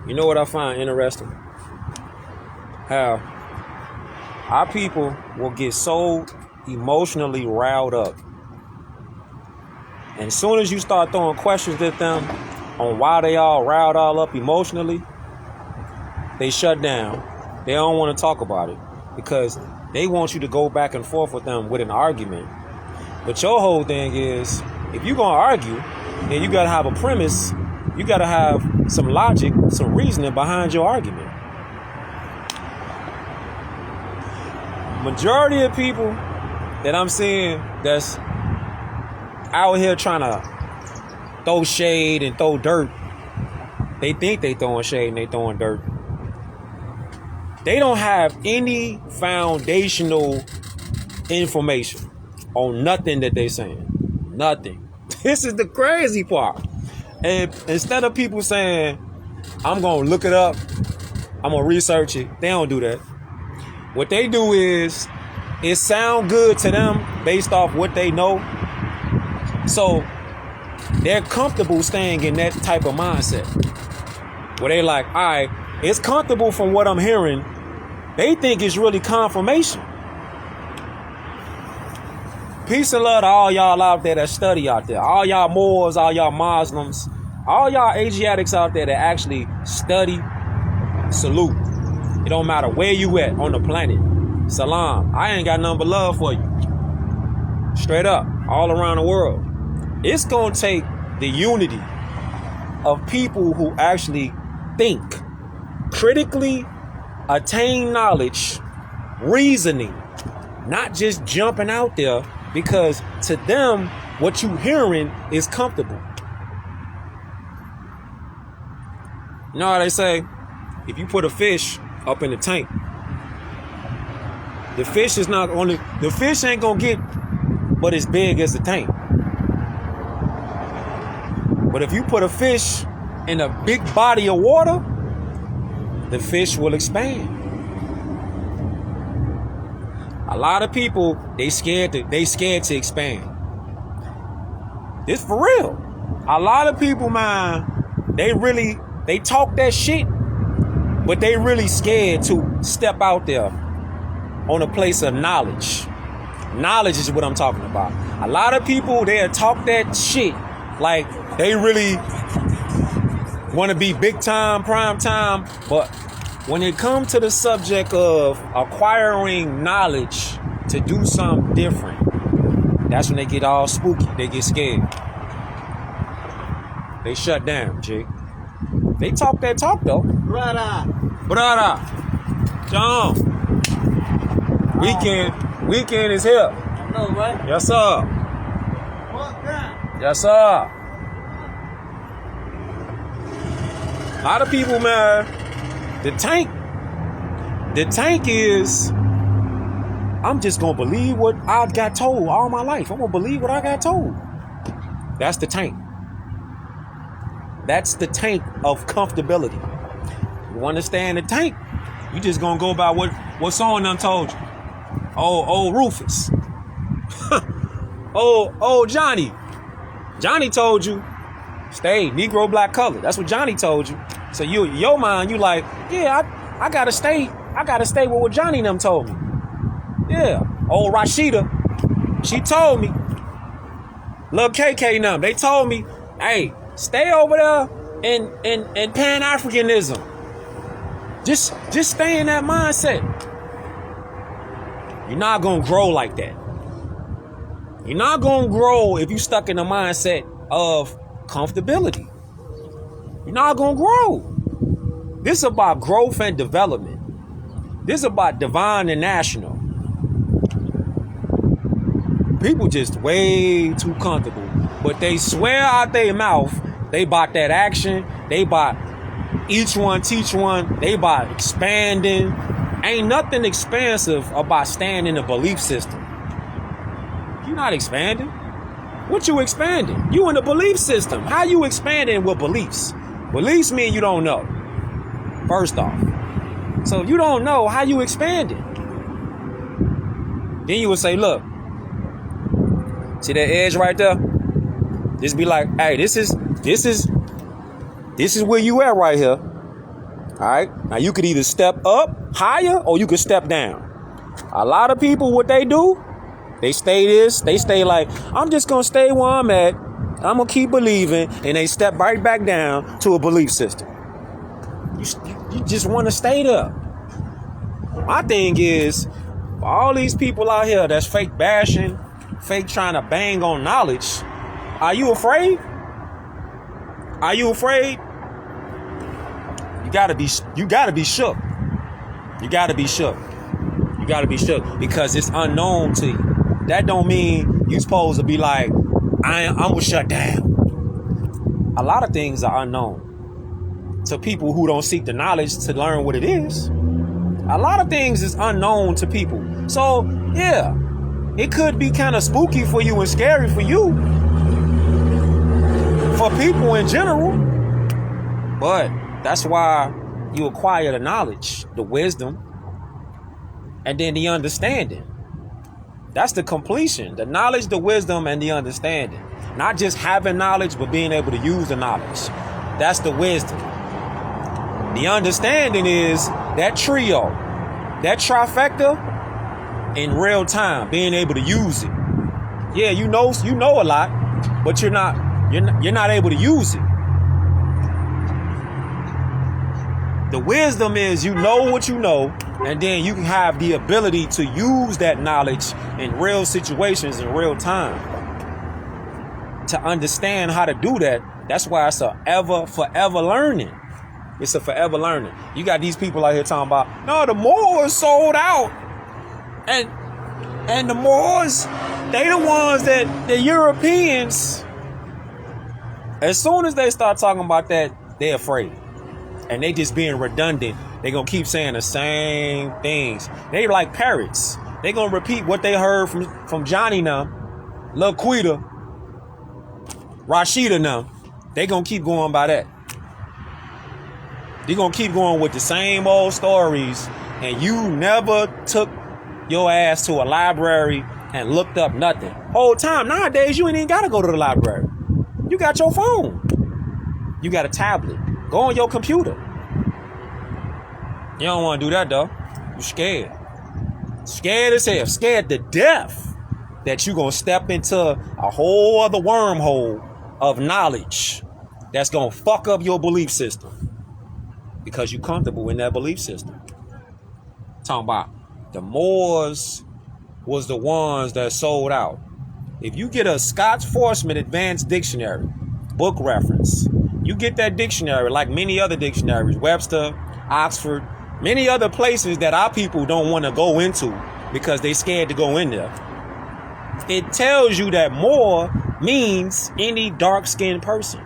You know what I find interesting? How our people will get so emotionally riled up. And as soon as you start throwing questions at them on why they all riled all up emotionally, they shut down. They don't want to talk about it because they want you to go back and forth with them with an argument. But your whole thing is, if you're going to argue, then you got to have a premise. You got to have some logic, some reasoning behind your argument. Majority of people that I'm seeing that's out here trying to throw shade and throw dirt, they think they throwing shade and they throwing dirt. They don't have any foundational information on nothing that they saying. Nothing. This is the crazy part. And instead of people saying, I'm going to look it up, I'm going to research it, they don't do that. What they do is, it sound good to them based off what they know. So they're comfortable staying in that type of mindset. Where they like, all right, it's comfortable from what I'm hearing. They think it's really confirmation. Peace and love to all y'all out there that study out there. All y'all Moors, all y'all Muslims, all y'all Asiatics out there that actually study. Salute. It don't matter where you at on the planet. Salam. I ain't got nothing but love for you. Straight up. All around the world. It's gonna take the unity of people who actually think, critically attain knowledge, reasoning, not just jumping out there because to them what you hearing is comfortable. You know how they say, if you put a fish up in the tank, the fish ain't gonna get but as big as the tank. But if you put a fish in a big body of water, the fish will expand. A lot of people, they scared to expand. This for real. A lot of people, man, they talk that shit, but they really scared to step out there on a place of knowledge. Knowledge is what I'm talking about. A lot of people, they'll talk that shit like they really want to be big time, prime time, but when it comes to the subject of acquiring knowledge to do something different, that's when they get all spooky. They get scared. They shut down, G. They talk that talk, though. Brother. John. Weekend is here. I know, right? Yes, sir. What kind? Yes, sir. A lot of people, man, the tank is, I'm just going to believe what I got told all my life. I'm going to believe what I got told. That's the tank. That's the tank of comfortability. You understand the tank? You just going to go by what someone done told you. Oh, Rufus. oh, Johnny. Johnny told you, stay Negro black color. That's what Johnny told you. So your mind, you like, yeah, I gotta stay with what Johnny and them told me. Yeah. Old Rashida, she told me. Lil KK and them, they told me, hey, stay over there in Pan-Africanism. Just stay in that mindset. You're not gonna grow like that. You're not gonna grow if you stuck in the mindset of comfortability. You're not gonna grow. This is about growth and development. This is about divine and national. People just way too comfortable, but they swear out their mouth they bought that action. They bought each one teach one. They bought expanding. Ain't nothing expansive about staying in a belief system. You're not expanding. What you expanding? You in a belief system. How you expanding with beliefs? Beliefs mean you don't know. First off. So if you don't know, how you expanding? Then you would say, look, see that edge right there? Just be like, hey, this is where you at right here. All right. Now you could either step up higher or you could step down. A lot of people, what they do, they stay like, I'm just going to stay where I'm at. I'm going to keep believing. And they step right back down to a belief system. You just want to stay there. My thing is, for all these people out here that's fake bashing, fake trying to bang on knowledge, are you afraid? Are you afraid? You gotta be shook. You gotta be shook. You gotta be shook because it's unknown to you. That don't mean you supposed to be like, I'm gonna shut down. A lot of things are unknown to people who don't seek the knowledge to learn what it is. A lot of things is unknown to people. So yeah, it could be kind of spooky for you and scary for you, for people in general. But that's why you acquire the knowledge, the wisdom, and then the understanding. That's the completion. The knowledge, the wisdom, and the understanding. Not just having knowledge, but being able to use the knowledge. That's the wisdom. The understanding is that trio, that trifecta in real time, being able to use it. Yeah, you know a lot, but you're not able to use it. The wisdom is you know what you know, and then you can have the ability to use that knowledge in real situations in real time. To understand how to do that, that's why it's forever learning. It's a forever learning. You got these people out here talking about, no, the Moors sold out. And the Moors, they the ones that the Europeans, as soon as they start talking about that, they're afraid. And they just being redundant. They gonna keep saying the same things. They like parrots. They gonna repeat what they heard from Johnny now, Lil Quita, Rashida now. They gonna keep going by that. They gonna keep going with the same old stories, and you never took your ass to a library and looked up nothing. Whole time nowadays, you ain't even gotta go to the library. You got your phone. You got a tablet. Go on your computer. You don't want to do that though. You scared. Scared as hell. Scared to death that you gonna step into a whole other wormhole of knowledge that's gonna fuck up your belief system because you comfortable in that belief system. Talking about the Moors was the ones that sold out. If you get a Scotch Forsman Advanced Dictionary book reference, you get that dictionary like many other dictionaries, Webster, Oxford, many other places that our people don't want to go into because they scared to go in there. It tells you that Moor means any dark-skinned person.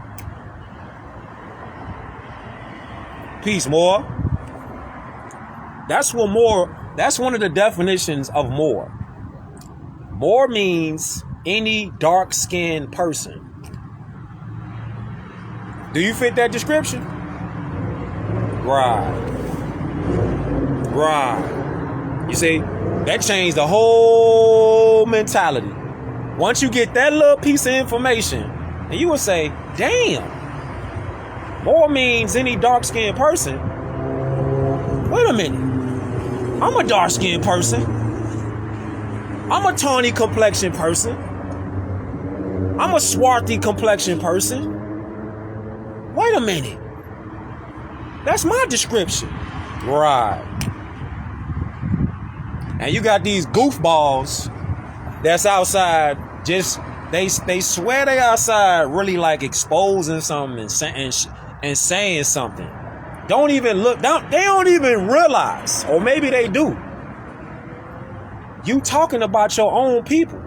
Peace, Moor. That's one of the definitions of Moor. Moor means any dark-skinned person. Do you fit that description? Right. You see, that changed the whole mentality. Once you get that little piece of information, and you will say, damn, Moor means any dark-skinned person. Wait a minute. I'm a dark-skinned person. I'm a tawny complexion person. I'm a swarthy complexion person. Wait a minute. That's my description. Right. And you got these goofballs that's outside just, they swear they outside really like exposing something and saying something. Don't even look, they don't even realize, or maybe they do. You talking about your own people.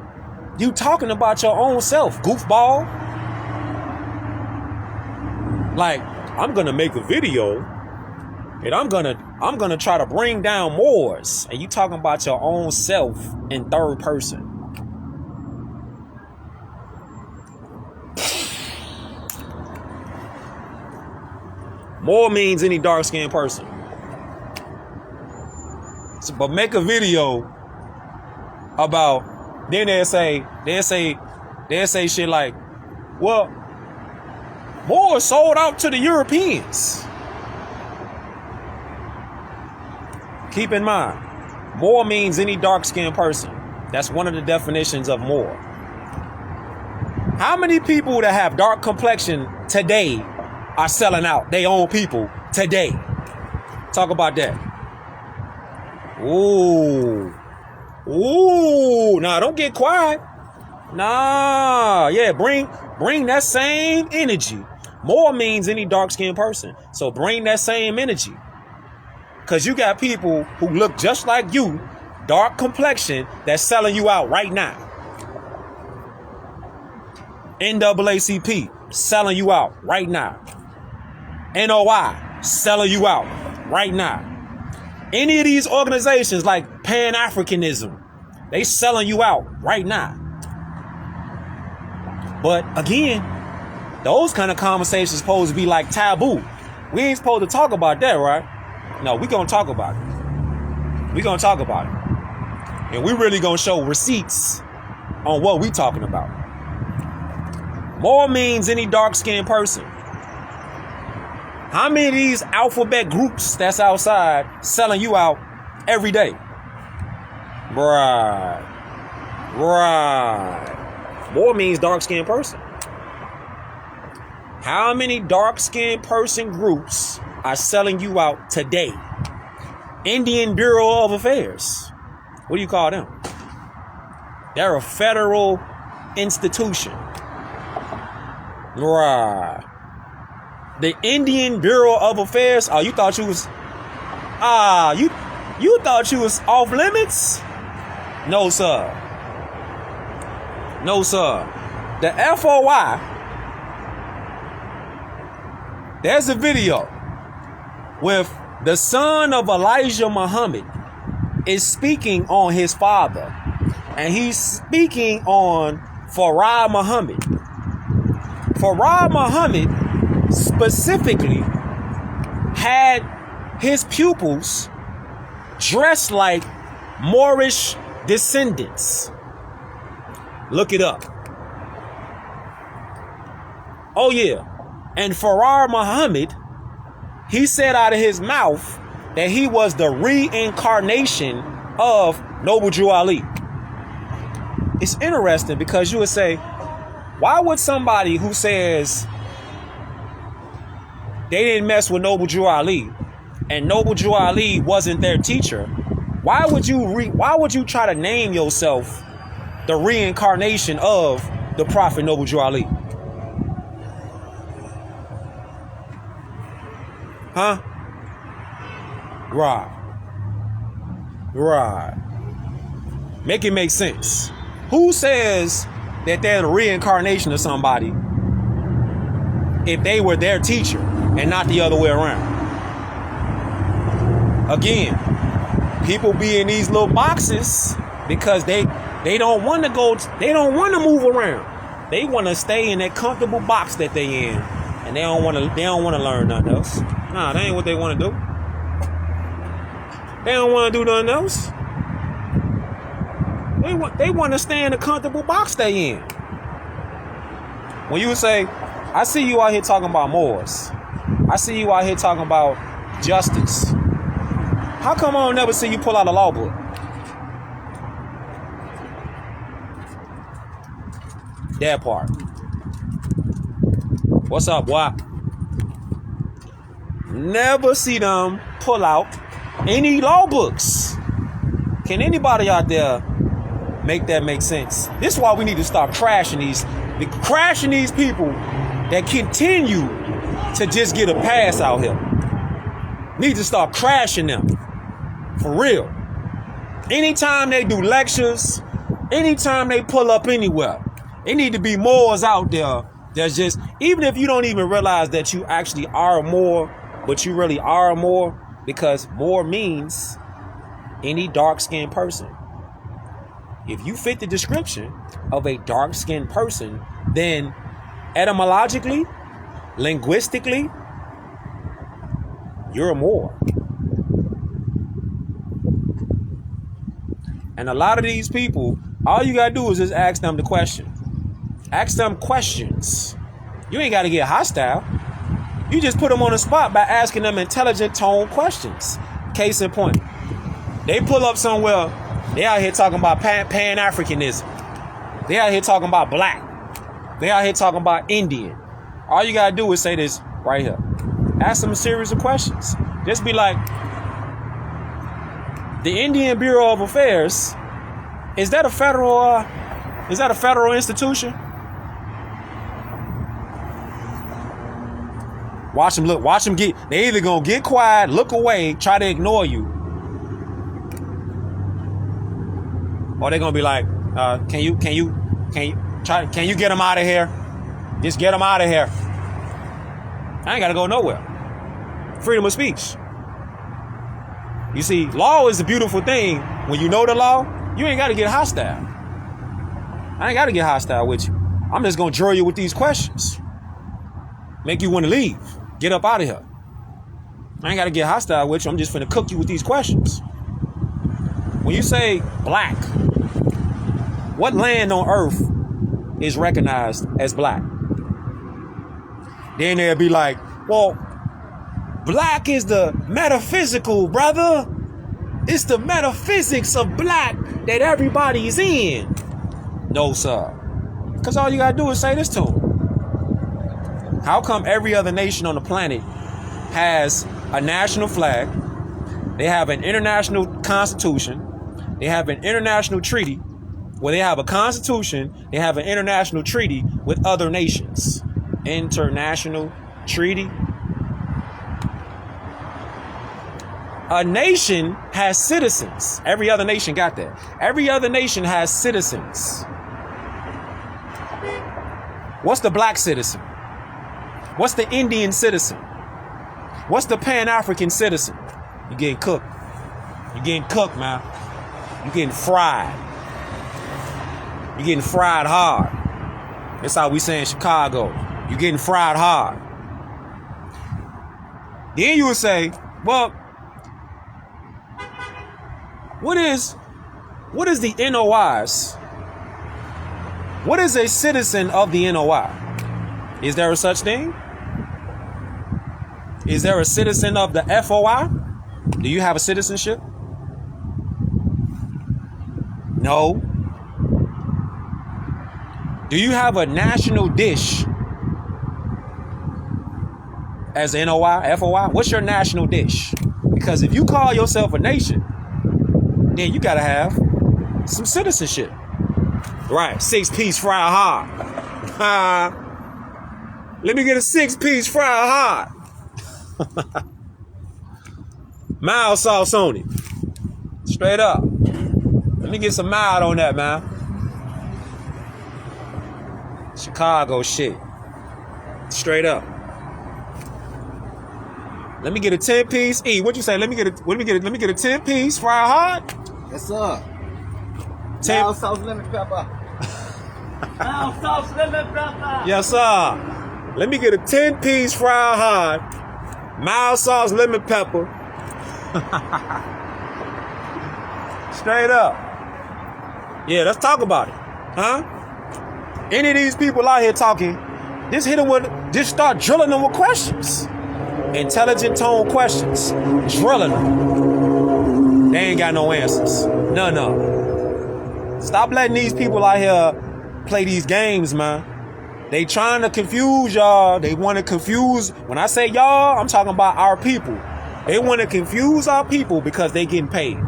You talking about your own self, goofball. Like, I'm gonna make a video and I'm gonna try to bring down Moors, and you talking about your own self in third person. Moor means any dark-skinned person. So, but make a video about, then they'll say shit like, well, Moors sold out to the Europeans. Keep in mind, Moor means any dark-skinned person. That's one of the definitions of Moor. How many people that have dark complexion today are selling out their own people today? Talk about that. Ooh. Nah, don't get quiet. Nah, yeah, bring that same energy. Moor means any dark-skinned person. So bring that same energy. Because you got people who look just like you, dark complexion, that's selling you out right now. NAACP, selling you out right now. NOI, selling you out right now. Any of these organizations like Pan-Africanism, they selling you out right now. But again, those kind of conversations supposed to be like taboo. We ain't supposed to talk about that, right? No, we gonna talk about it. We gonna talk about it. And we really gonna show receipts on what we talking about. Moor means any dark-skinned person. How many of these alphabet groups that's outside selling you out every day? Right. Moor means dark-skinned person. How many dark-skinned person groups are selling you out today? Indian Bureau of Affairs. What do you call them? They're a federal institution. Right. The Indian Bureau of Affairs. Oh, you thought you was you thought you was off limits? No, sir. No, sir. The FOI. There's a video with the son of Elijah Muhammad is speaking on his father. And he's speaking on Farah Muhammad. Farah Muhammad specifically had his pupils dressed like Moorish descendants. Look it up. Oh yeah. And Farah Muhammad, he said out of his mouth that he was the reincarnation of Noble Drew Ali. It's interesting because you would say, why would somebody who says they didn't mess with Noble Drew Ali and Noble Drew Ali wasn't their teacher, why would you try to name yourself the reincarnation of the Prophet Noble Drew Ali? Huh? Right. Make it make sense. Who says that they're the reincarnation of somebody if they were their teacher and not the other way around? Again, people be in these little boxes because they don't want to go, they don't want to move around. They want to stay in that comfortable box that they in, and they don't want to learn nothing else. Nah, that ain't what they want to do. They don't want to do nothing else. They want to stay in the comfortable box they in. When you say, I see you out here talking about Moors. I see you out here talking about justice. How come I don't never see you pull out a law book? That part. What's up, boy? Never see them pull out any law books. Can anybody out there make that make sense? This is why we need to stop crashing these people that continue to just get a pass out here. Need to stop crashing them. For real. Anytime they do lectures, anytime they pull up anywhere, it need to be Moors out there that's just, even if you don't even realize that you actually are Moor, but you really are Moor, because Moor means any dark-skinned person. If you fit the description of a dark-skinned person, then etymologically, linguistically, you're a Moor. And a lot of these people, all you gotta do is just ask them the question. Ask them questions. You ain't gotta get hostile. You just put them on the spot by asking them intelligent tone questions. Case in point. They pull up somewhere. They out here talking about Pan-Africanism. They out here talking about black. They out here talking about Indian. All you gotta do is say this right here. Ask them a series of questions. Just be like, the Indian Bureau of Affairs, is that a federal institution? Watch them look. Watch them get. They either gonna get quiet, look away, try to ignore you, or they're gonna be like, "Can you get them out of here? Just get them out of here. I ain't gotta go nowhere. Freedom of speech." You see, law is a beautiful thing. When you know the law, you ain't gotta get hostile. I ain't gotta get hostile with you. I'm just gonna drill you with these questions, make you want to leave. Get up out of here. I ain't got to get hostile with you. I'm just finna cook you with these questions. When you say black, what land on earth is recognized as black? Then they'll be like, well, black is the metaphysical, brother. It's the metaphysics of black that everybody's in. No, sir. Because all you got to do is say this to them. How come every other nation on the planet has a national flag? They have an international constitution. They have an international treaty. Well, they have a constitution. They have an international treaty with other nations. International treaty. A nation has citizens. Every other nation got that. Every other nation has citizens. What's the black citizen? What's the Indian citizen? What's the Pan-African citizen? You're getting cooked. You're getting cooked, man. You're getting fried. You're getting fried hard. That's how we say in Chicago. You're getting fried hard. Then you would say, well, what is the NOIs? What is a citizen of the NOI? Is there a such thing? Is there a citizen of the FOI? Do you have a citizenship? No. Do you have a national dish as NOI, FOI? What's your national dish? Because if you call yourself a nation, then you gotta have some citizenship. Right, 6-piece fried hard. Let me get a 6-piece fried hard. Mild sauce on it. Straight up. Let me get some mild on that, man. Chicago shit. Straight up. Let me get a 10-piece. E, what you say? Let me get a 10-piece fried hard. Yes, sir. 10 Mild sauce, lemon pepper. Mild sauce, lemon pepper. Yes, sir. Let me get a 10-piece fried hard. Mild sauce, lemon pepper. Straight up. Yeah, let's talk about it. Huh? Any of these people out here talking, just start drilling them with questions. Intelligent tone questions. Drilling them. They ain't got no answers. No. Stop letting these people out here play these games, man. They trying to confuse y'all. They want to confuse. When I say y'all, I'm talking about our people. They want to confuse our people because they getting paid.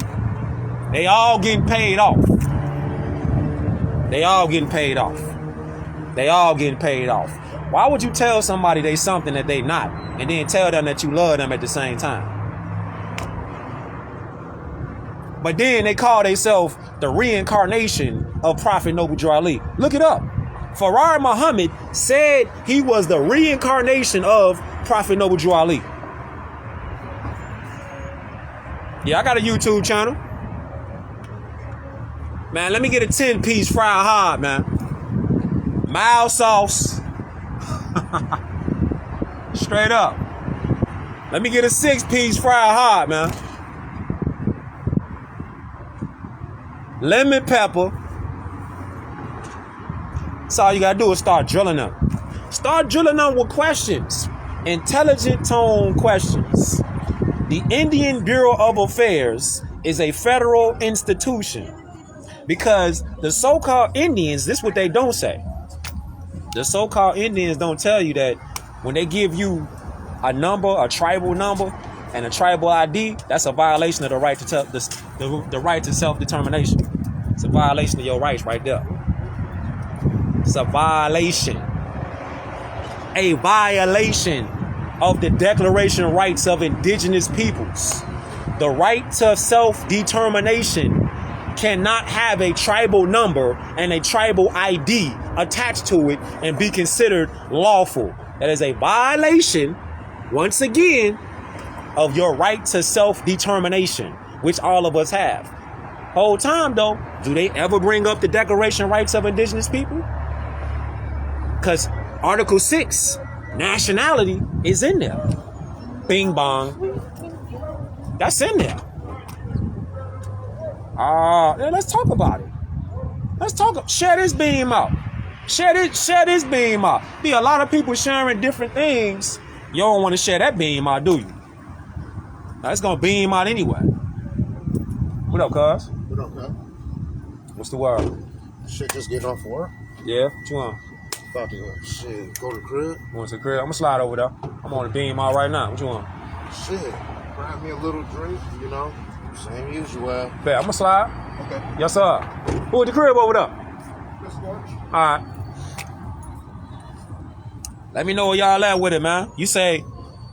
They all getting paid off. They all getting paid off. They all getting paid off. Why would you tell somebody they something that they not, and then tell them that you love them at the same time? But then they call themselves the reincarnation of Prophet Noble Drew Ali. Look it up. Farrar Muhammad said he was the reincarnation of Prophet Noble Drew Ali. Yeah, I got a YouTube channel. Man, let me get a 10-piece fried hard, man. Mild sauce. Straight up. Let me get a 6-piece fried hard, man. Lemon pepper. That's all you gotta do is start drilling them. Start drilling them with questions. Intelligent tone questions. The Indian Bureau of Affairs is a federal institution. Because the so-called Indians, this is what they don't say. The so-called Indians don't tell you that when they give you a number, a tribal number, and a tribal ID, that's a violation of the right to the right to self-determination. It's a violation of your rights right there. It's a violation. A violation of the Declaration of Rights of Indigenous Peoples. The right to self-determination cannot have a tribal number and a tribal ID attached to it and be considered lawful. That is a violation, once again, of your right to self-determination, which all of us have. Whole time, though, do they ever bring up the Declaration of Rights of Indigenous People? Because Article 6, nationality, is in there. Bing bong. That's in there. Let's talk about it. Share this beam out. Share this beam out. Be a lot of people sharing different things. You don't want to share that beam out, do you? Now, it's gonna beam out anyway. What up, cuz? What up, cuz? What's the word? Shit, just getting off work. Yeah, what you want? About to go to the crib. You want to the crib? I'm gonna slide over there. I'm on the beam out right now. What you want? Shit, grab me a little drink, you know. Same usual. Bet, I'm gonna slide. Okay. Yes, sir. Who at the crib over there? Let's go. Alright. Let me know where y'all at with it, man. We say.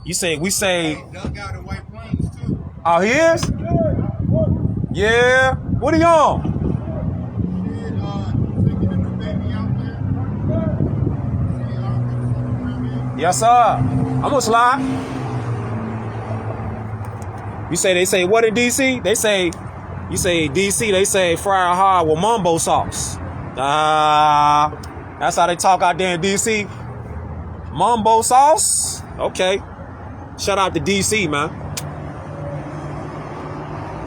Doug out in White Plains, too. Oh, he is? Yeah. What are you on? Taking the new baby out there. Yes, sir. I'm gonna slide. They say what in DC? You say DC, they say fry hard with mumbo sauce. That's how they talk out there in DC. Mumbo sauce? Okay. Shout out to DC, man.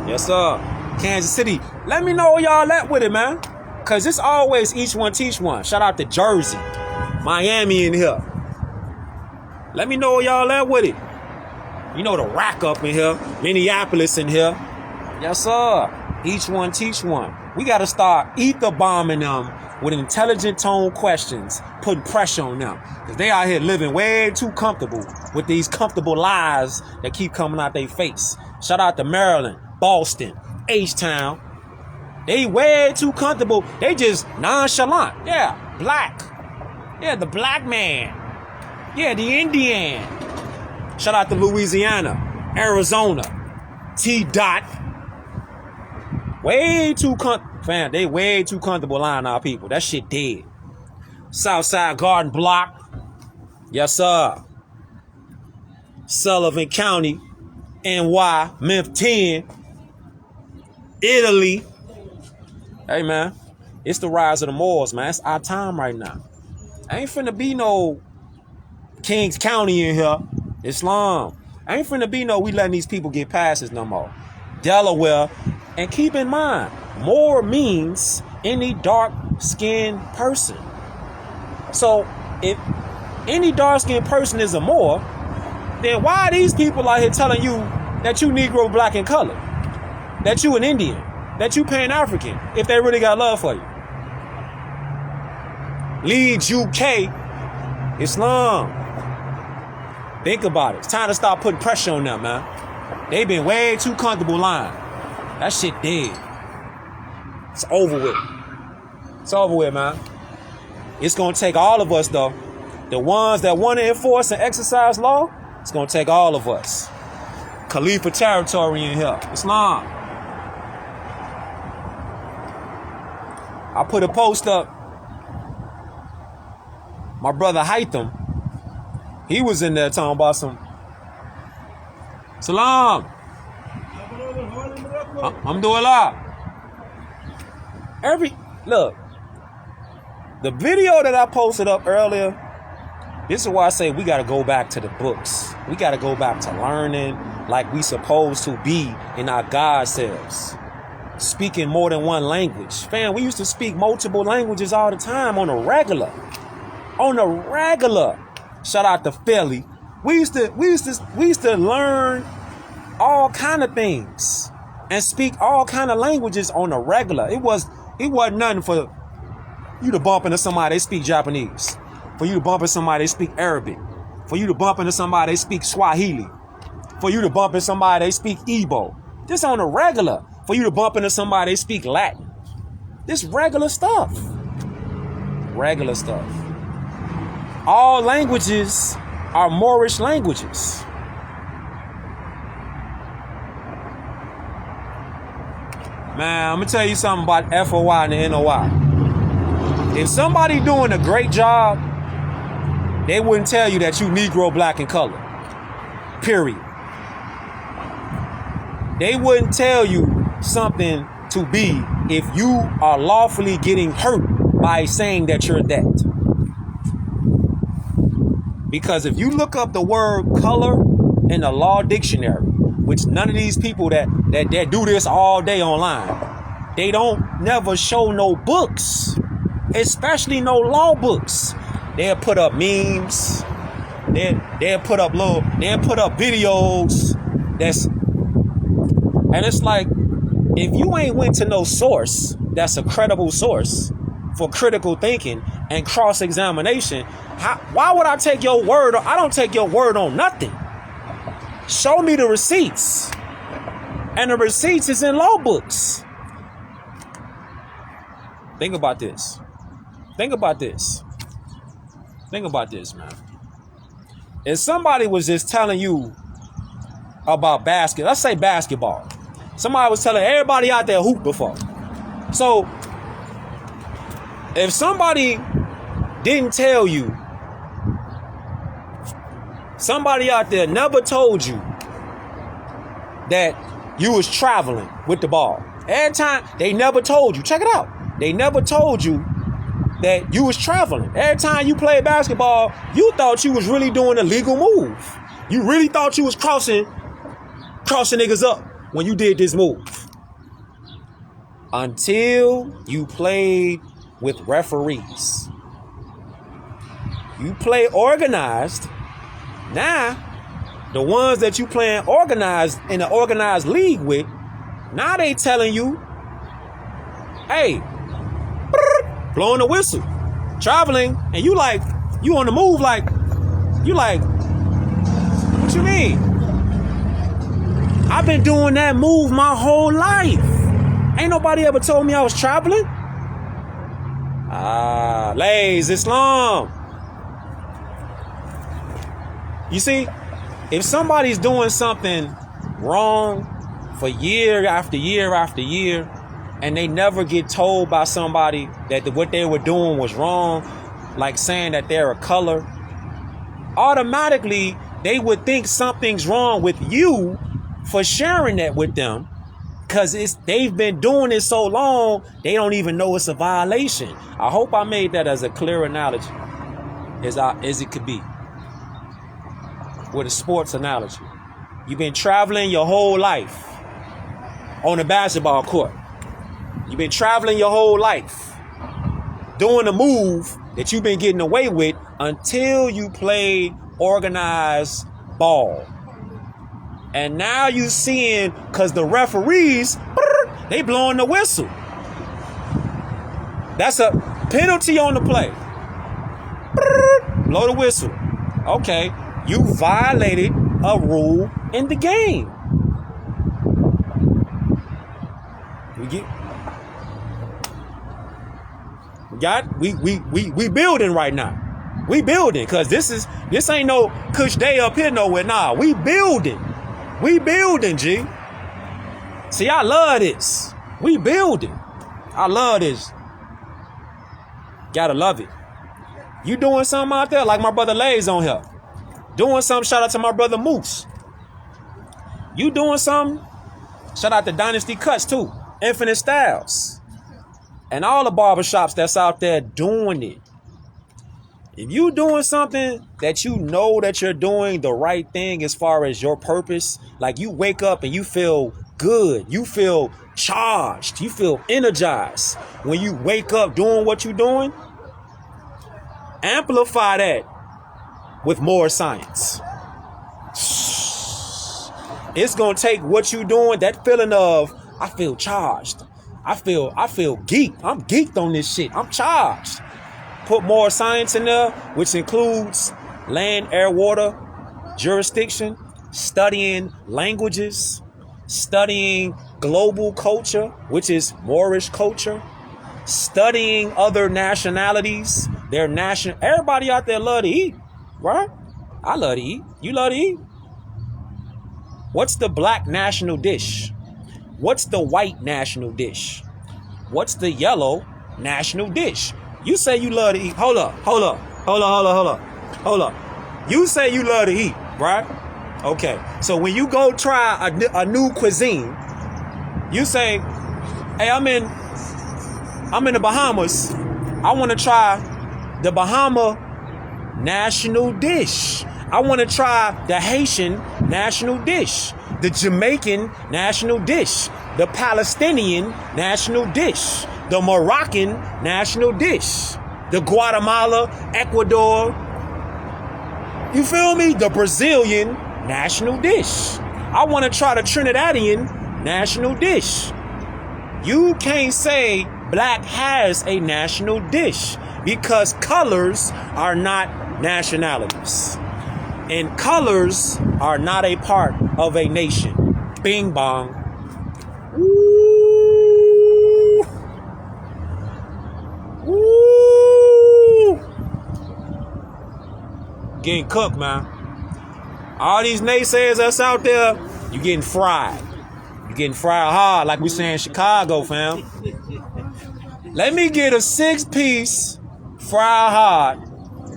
Yes, sir. Kansas City. Let me know where y'all at with it, man. Cause it's always each one teach one. Shout out to Jersey. Miami in here. Let me know where y'all at with it. You know the rack up in here. Minneapolis in here. Yes, sir. Each one teach one. We got to start ether bombing them with intelligent tone questions, putting pressure on them. Because they out here living way too comfortable with these comfortable lies that keep coming out their face. Shout out to Maryland, Boston, H-Town. They way too comfortable. They just nonchalant. Yeah, black. Yeah, the black man. Yeah, the Indian. Shout out to Louisiana, Arizona, T-Dot. Way too fam, they way too comfortable lying our people. That shit dead. Southside Garden Block. Yes, sir. Sullivan County, NY, Memphis 10, Italy. Hey, man, it's the rise of the Moors, man. It's our time right now. Ain't finna be no Kings County in here. Islam. Ain't finna be no we letting these people get passes no more. Delaware. And keep in mind, Moor means any dark-skinned person. So if any dark-skinned person is a Moor, then why are these people out here telling you that you Negro, black, and colored? That you an Indian? That you Pan-African? If they really got love for you. Leeds, UK, Islam. Think about it. It's time to start putting pressure on them, man. They've been way too comfortable lying. That shit dead. It's over with. It's over with, man. It's gonna take all of us, though. The ones that want to enforce and exercise law, it's gonna take all of us. Khalifa territory in here. Islam. I put a post up. My brother Haitham, he was in there talking about some Salam. Alhamdulillah. Look, the video that I posted up earlier, this is why I say we got to go back to the books. We got to go back to learning like we supposed to be in our God selves. Speaking more than one language. Fam, we used to speak multiple languages all the time on a regular. On a regular. Shout out to Philly. We used to learn all kind of things. and speak all kind of languages on the regular. It wasn't nothing for you to bump into somebody they speak Japanese, for you to bump into somebody they speak Arabic, for you to bump into somebody they speak Swahili, for you to bump into somebody they speak Igbo. Just on the regular, for you to bump into somebody they speak Latin. This regular stuff. Regular stuff. All languages are Moorish languages. Man, I'm gonna tell you something about FOI and the NOI. If somebody doing a great job, they wouldn't tell you that you Negro, black, and color. Period. They wouldn't tell you something to be if you are lawfully getting hurt by saying that you're that. Because if you look up the word color in the law dictionary, which none of these people that do this all day online, they don't never show no books, especially no law books. They'll put up memes, they'll put up videos and it's like, if you ain't went to no source that's a credible source for critical thinking and cross-examination, why would I take your word? I don't take your word on nothing. Show me the receipts. And the receipts is in law books. Think about this. Think about this. Think about this, man. If somebody was just telling you about let's say basketball. Somebody was telling everybody out there hoop before. So, if somebody didn't tell you, somebody out there never told you that you was traveling with the ball. Every time, they never told you. Check it out. They never told you that you was traveling. Every time you played basketball, you thought you was really doing a legal move. You really thought you was crossing niggas up when you did this move. Until you played with referees. You play organized. Now, the ones that you playing organized in the organized league with, now they telling you, hey, blowing the whistle, traveling, and you on the move like, what you mean? I've been doing that move my whole life. Ain't nobody ever told me I was traveling. Lays Islam. You see, if somebody's doing something wrong for year after year after year, and they never get told by somebody that what they were doing was wrong, like saying that they're a color, automatically they would think something's wrong with you for sharing that with them, because they've been doing it so long they don't even know it's a violation. I hope I made that as a clear analogy as it could be with a sports analogy. You've been traveling your whole life on a basketball court. You've been traveling your whole life doing a move that you've been getting away with until you played organized ball. And now you seeing, because the referees, they blowing the whistle. That's a penalty on the play. Blow the whistle. Okay, you violated a rule in the game. We building right now. We building, because this ain't no cush day up here nowhere. Nah, we building. We building, G. See, I love this. We building. I love this. Gotta love it. You doing something out there, like my brother Lay's on here. Doing something, shout out to my brother Moose. You doing something, shout out to Dynasty Cuts too. Infinite Styles. And all the barbershops that's out there doing it. If you doing something that you know that you're doing the right thing as far as your purpose, like you wake up and you feel good, you feel charged, you feel energized when you wake up doing what you're doing, amplify that with more science. It's going to take what you're doing, that feeling of I feel charged. I feel geeked. I'm geeked on this shit. I'm charged. Put more science in there, which includes land, air, water, jurisdiction, studying languages, studying global culture, which is Moorish culture, studying other nationalities, their national. Everybody out there love to eat, right? I love to eat. You love to eat. What's the black national dish? What's the white national dish? What's the yellow national dish? You say you love to eat. Hold up. You say you love to eat, right? Okay. So when you go try a new cuisine, you say, hey, I'm in the Bahamas. I want to try the Bahama national dish. I want to try the Haitian national dish, the Jamaican national dish, the Palestinian national dish, the Moroccan national dish, the Guatemala, Ecuador, you feel me? The Brazilian national dish. I want to try the Trinidadian national dish. You can't say black has a national dish because colors are not nationalities. And colors are not a part of a nation. Bing bong. Woo. Woo. Getting cooked, man. All these naysayers that's out there, you getting fried. You getting fried hard, like we say in Chicago, fam. Let me get a 6-piece fried hard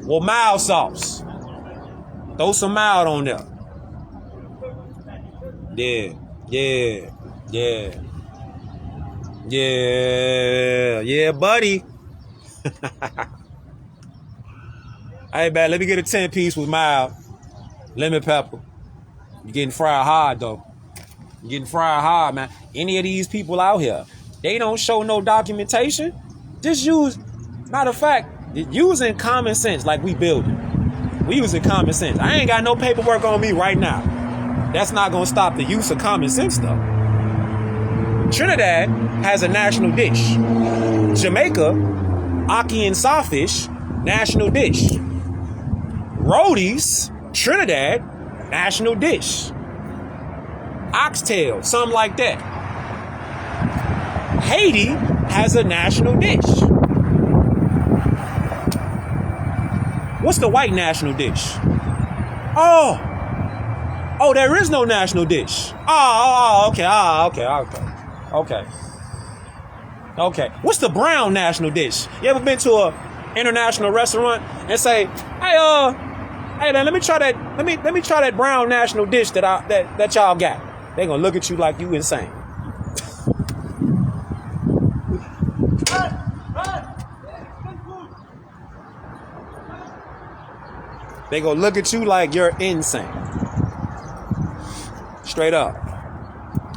with mild sauce. Throw some mild on there. Yeah, buddy. Hey, man, let me get a 10-piece with mild lemon pepper. You're getting fried hard, though. You're getting fried hard, man. Any of these people out here, they don't show no documentation. Just use, matter of fact, using common sense like we building. We using common sense. I ain't got no paperwork on me right now. That's not gonna stop the use of common sense, though. Trinidad has a national dish. Jamaica, ackee and sawfish, national dish. Rhodey's, Trinidad, national dish. Oxtail, something like that. Haiti has a national dish. What's the white national dish? Oh, there is no national dish. Okay. What's the brown national dish? You ever been to a international restaurant and say, hey, let me try that. Let me try that brown national dish that y'all got. They gonna look at you like you insane. They gonna look at you like you're insane. Straight up.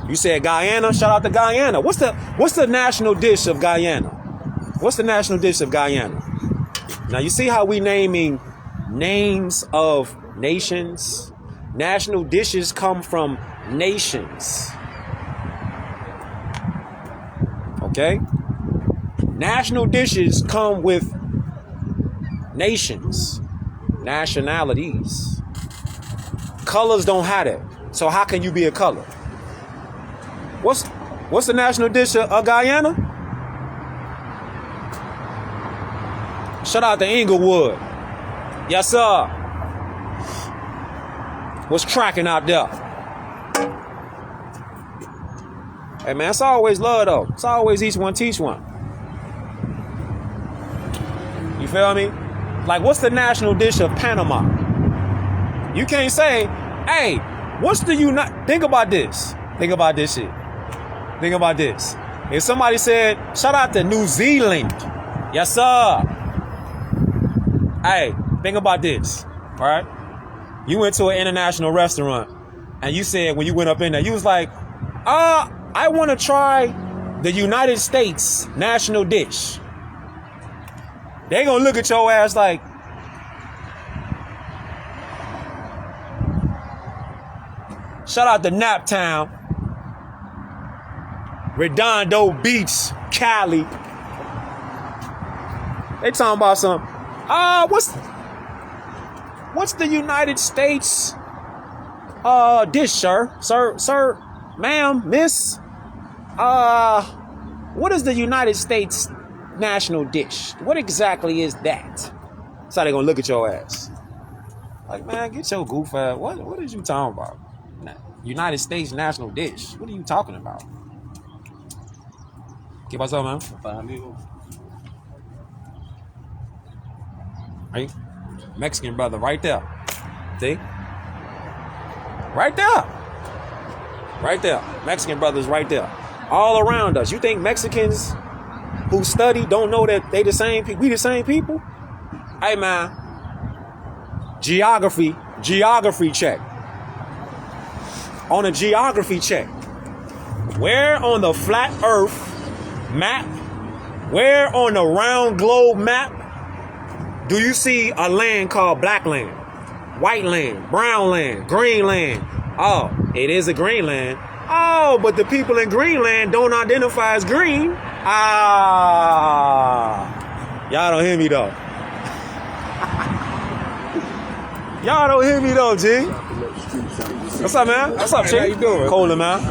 You said Guyana. Shout out to Guyana. What's the national dish of Guyana? What's the national dish of Guyana? Now you see how we naming names of nations. National dishes come from nations. Okay? National dishes come with nations, nationalities. Colors don't have that. So how can you be a color? What's the national dish of Guyana? Shout out to Inglewood. Yes, sir. What's cracking out there? Hey, man, it's always love, though. It's always each one teach one. You feel me? Like, what's the national dish of Panama? You can't say, hey, what's the Think about this. Think about this shit. Think about this. If somebody said, shout out to New Zealand. Yes, sir. Hey, think about this. All right? You went to an international restaurant and you said when you went up in there, you was like, I want to try the United States national dish. They gonna look at your ass like, shout out to Naptown. Redondo Beach, Cali. They talking about some. What's the United States dish, sir, ma'am, miss? What is the United States national dish? What exactly is that? So they gonna look at your ass. Like, man, get your goof ass. What is you talking about? United States national dish. What are you talking about? ¿Qué pasó, man? Right? Mexican brother right there. See? Right there. Right there. Mexican brothers right there. All around us. You think Mexicans who study don't know that they the same people? We the same people? Hey, man. Geography check. On a geography check. Where on the flat earth map, where on the round globe map do you see a land called black land, white land, brown land, green land? Oh, it is a green land. Oh, but the people in Greenland don't identify as green. Y'all don't hear me though. Y'all don't hear me though, G. What's up, man? What's up, Chick? How you doing? Colin, man.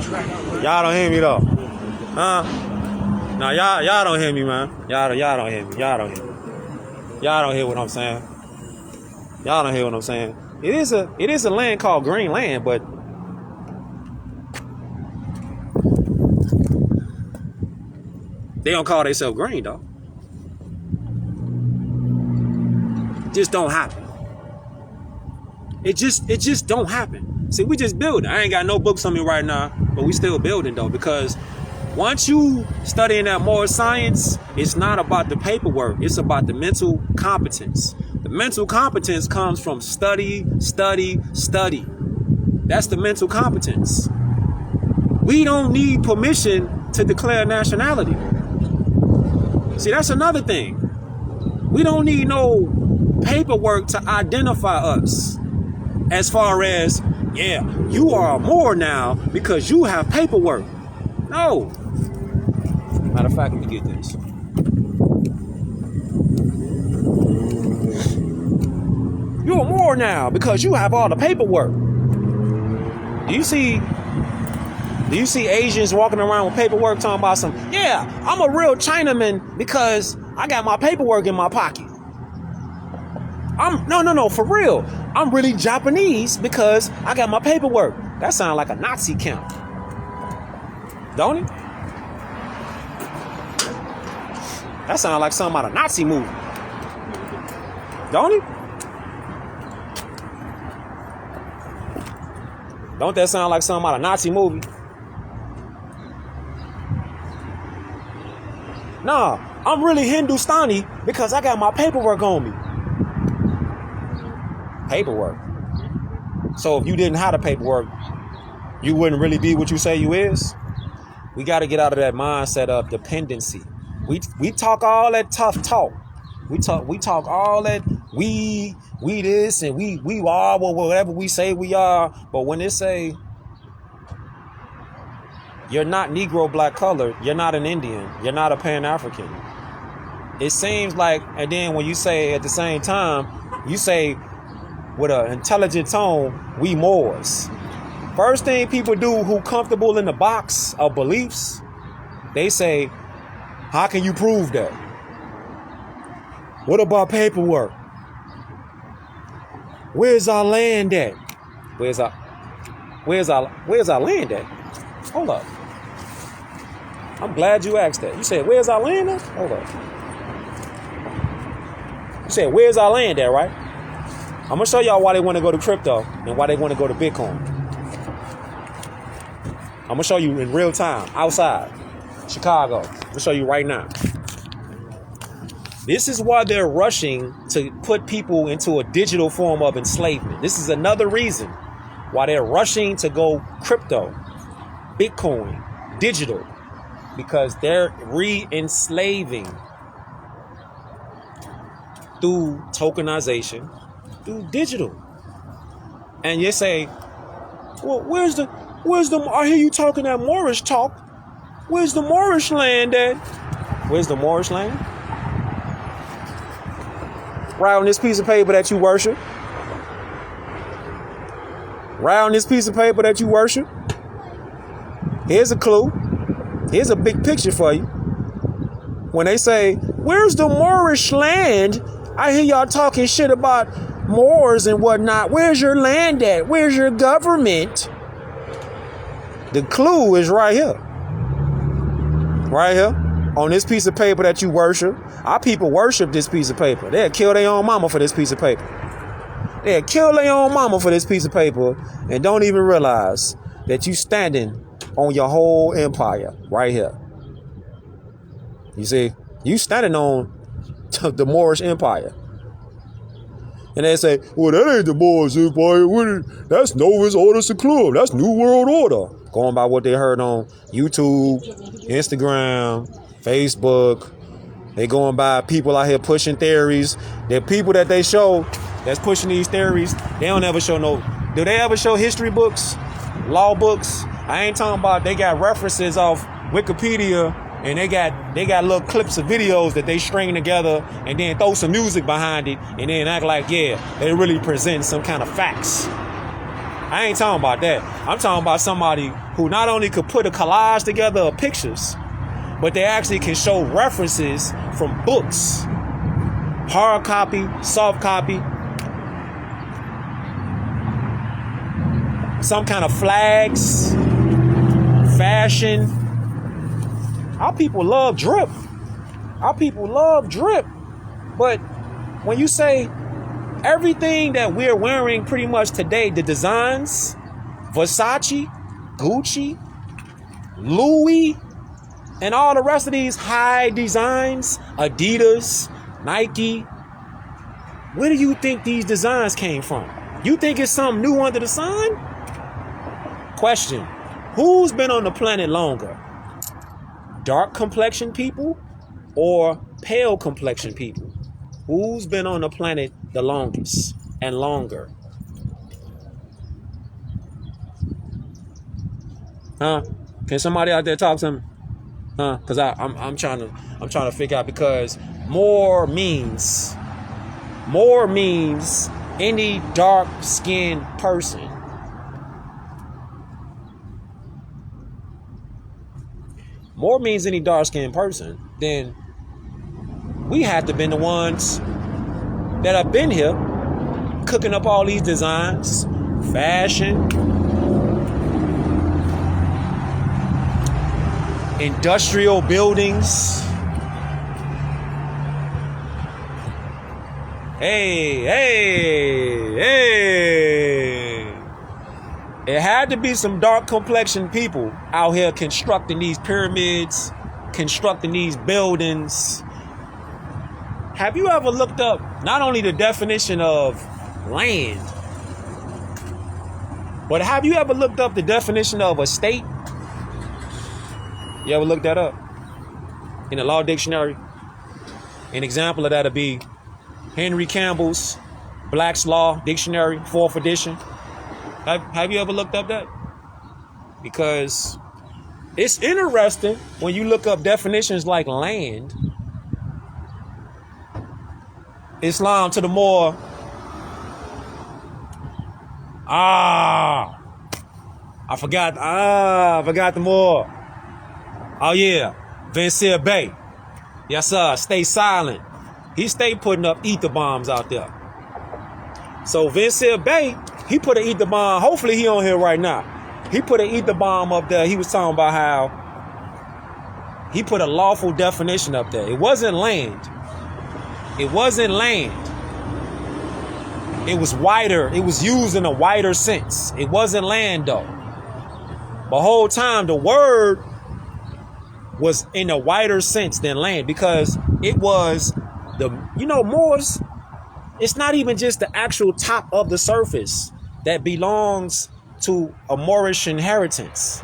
Y'all don't hear me though. Nah, y'all don't hear me, man. Y'all don't hear me. Y'all don't hear me. Y'all don't hear what I'm saying. Y'all don't hear what I'm saying. It is a land called Greenland, but they don't call themselves green, though. Just don't happen. It just don't happen. See, we just building. I ain't got no books on me right now, but we still building though, because once you studying that more science, it's not about the paperwork. It's about the mental competence. The mental competence comes from study. That's the mental competence. We don't need permission to declare nationality. See, that's another thing. We don't need no paperwork to identify us. As far as, yeah, you are more now because you have paperwork. No. Matter of fact, let me get this. You're more now because you have all the paperwork. Do you see Asians walking around with paperwork talking about some, yeah, I'm a real Chinaman because I got my paperwork in my pocket. No, for real. I'm really Japanese because I got my paperwork. That sounds like a Nazi camp. Don't it? That sounds like something out of a Nazi movie. Don't it? Don't that sound like something out of a Nazi movie? Nah, I'm really Hindustani because I got my paperwork on me. Paperwork. So if you didn't have the paperwork, you wouldn't really be what you say you is. We got to get out of that mindset of dependency. We talk all that tough talk. We talk all that we this and we are whatever we say we are. But when they say you're not Negro, black colored, you're not an Indian, you're not a Pan-African. It seems like, and then when you say at the same time, you say with an intelligent tone, we Moors. First thing people do who comfortable in the box of beliefs, they say, how can you prove that? What about paperwork? Where's our land at? Where's our land at? Hold up. I'm glad you asked that. You said, where's our land at? Hold up. You said, where's our land at, right? I'm going to show y'all why they want to go to crypto and why they want to go to Bitcoin. I'm going to show you in real time, outside, Chicago. I'm going to show you right now. This is why they're rushing to put people into a digital form of enslavement. This is another reason why they're rushing to go crypto, Bitcoin, digital, because they're re-enslaving through tokenization, through digital. And you say, well, where's the I hear you talking that Moorish talk. Where's the Moorish land at? Where's the Moorish land? Right on this piece of paper that you worship. Right on this piece of paper that you worship. Here's a clue. Here's a big picture for you. When they say, where's the Moorish land? I hear y'all talking shit about Moors and whatnot. Where's your land at? Where's your government? The clue is right here. Right here. On this piece of paper that you worship. Our people worship this piece of paper. They'll kill their own mama for this piece of paper. They'll kill their own mama for this piece of paper and don't even realize that you standing on your whole empire right here. You see, you standing on the Moorish Empire. And they say, well, that ain't the Moorish Empire. That's Novus Ordo Seclorum. That's New World Order. Going by what they heard on YouTube, Instagram, Facebook. They going by people out here pushing theories. The people that they show that's pushing these theories, they don't ever show no. Do they ever show history books, law books? I ain't talking about they got references off Wikipedia and they got little clips of videos that they string together and then throw some music behind it and then act like, yeah, they really present some kind of facts. I ain't talking about that. I'm talking about somebody who not only could put a collage together of pictures, but they actually can show references from books, hard copy, soft copy, some kind of flags, fashion. Our people love drip. Our people love drip. But when you say everything that we're wearing pretty much today, the designs, Versace, Gucci, Louis, and all the rest of these high designs, Adidas, Nike, where do you think these designs came from? You think it's something new under the sun? Question, who's been on the planet longer? Dark complexion people or pale complexion people? Who's been on the planet the longest and longer? Huh? Can somebody out there talk to me? Huh? Because I'm trying to figure out, because more means any dark skinned person. More means any dark skinned person, then we have to been the ones that have been here cooking up all these designs, fashion, industrial buildings. Hey. It had to be some dark complexion people out here constructing these pyramids, constructing these buildings. Have you ever looked up not only the definition of land, but have you ever looked up the definition of a state? You ever looked that up? In the law dictionary? An example of that would be Henry Campbell's Black's Law Dictionary, 4th edition. Have you ever looked up that? Because it's interesting when you look up definitions like land. Islam to the more. I forgot the more. Oh yeah, Vincere Bay. Yes sir, stay silent. He stayed putting up ether bombs out there. So Vincere Bay, he put an ether bomb. Hopefully he on here right now. He put an ether bomb up there. He was talking about how he put a lawful definition up there. It wasn't land. It wasn't land. It was wider. It was used in a wider sense. It wasn't land though. The whole time the word was in a wider sense than land, because it was Moors, it's not even just the actual top of the surface that belongs to a Moorish inheritance.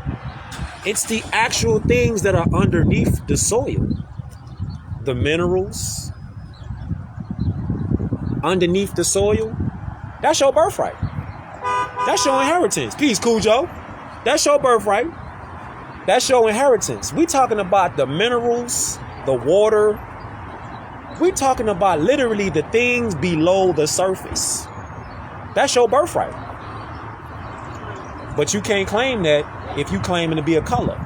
It's the actual things that are underneath the soil. The minerals underneath the soil. That's your birthright. That's your inheritance. Peace, Cujo. That's your birthright. That's your inheritance. We talking about the minerals, the water. We talking about literally the things below the surface. That's your birthright. But you can't claim that if you claiming to be a color.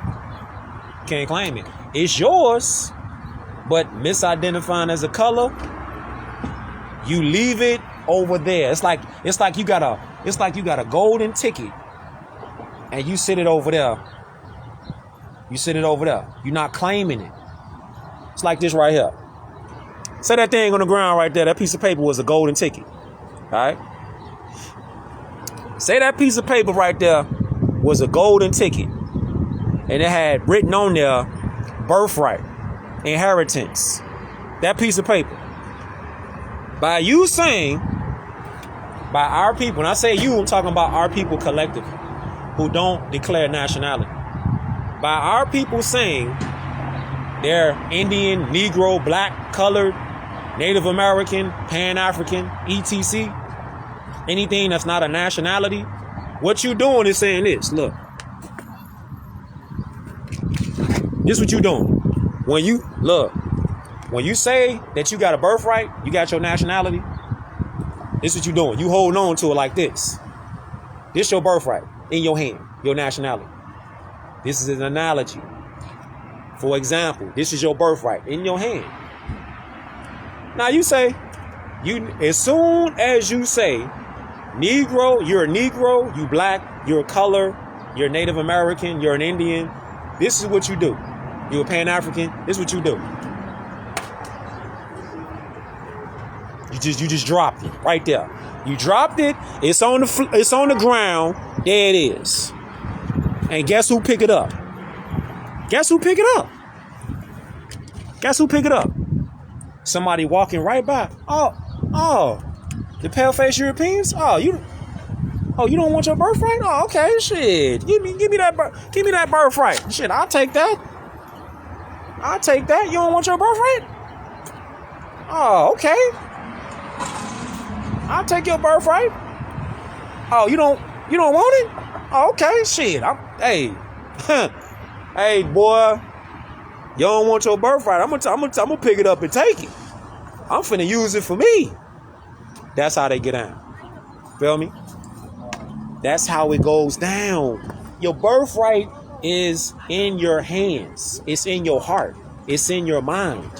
Can't claim it. It's yours, but misidentifying as a color, you leave it over there. It's like you got a golden ticket and you sit it over there. You sit it over there. You're not claiming it. It's like this right here. Say that thing on the ground right there. That piece of paper was a golden ticket. All right? Say that piece of paper right there was a golden ticket. And it had written on there, birthright, inheritance. That piece of paper. By you saying, by our people, when I say you, I'm talking about our people collectively, who don't declare nationality. By our people saying they're Indian, Negro, black, colored, Native American, Pan-African, etc. Anything that's not a nationality, what you doing is saying this. Look. This what you doing. When you say that you got a birthright, you got your nationality, this what you doing. You hold on to it like this. This your birthright in your hand, your nationality. This is an analogy. For example, this is your birthright in your hand. Now you say, as soon as you say Negro, you're a Negro, you black, you're a color, you're Native American, you're an Indian, this is what you do. You're a Pan-African, this is what you do. You just dropped it right there. You dropped it, it's on the ground, there it is. And guess who pick it up? Guess who pick it up? Guess who pick it up? Somebody walking right by. Oh, the pale-faced Europeans? Oh, you don't want your birthright? Oh, okay, shit. Give me that birthright. Shit, I'll take that. You don't want your birthright? Oh, okay. I'll take your birthright. Oh, you don't want it? Oh, okay, shit. Hey, boy. You don't want your birthright. I'm gonna pick it up and take it. I'm finna use it for me. That's how they get down. Feel me? That's how it goes down. Your birthright is in your hands. It's in your heart. It's in your mind.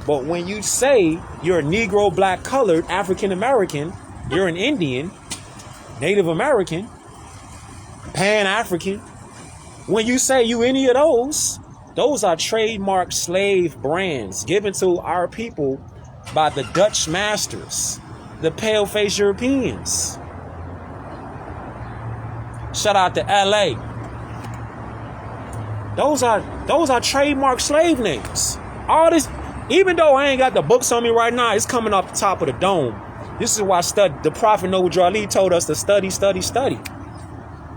But when you say you're a Negro, black, colored, African American, you're an Indian, Native American, Pan-African, when you say you any of those are trademark slave brands given to our people by the Dutch masters, the pale-faced Europeans. Shout out to LA. Those are trademark slave names. All this, even though I ain't got the books on me right now, it's coming off the top of the dome. This is why the Prophet Noble Ali told us to study.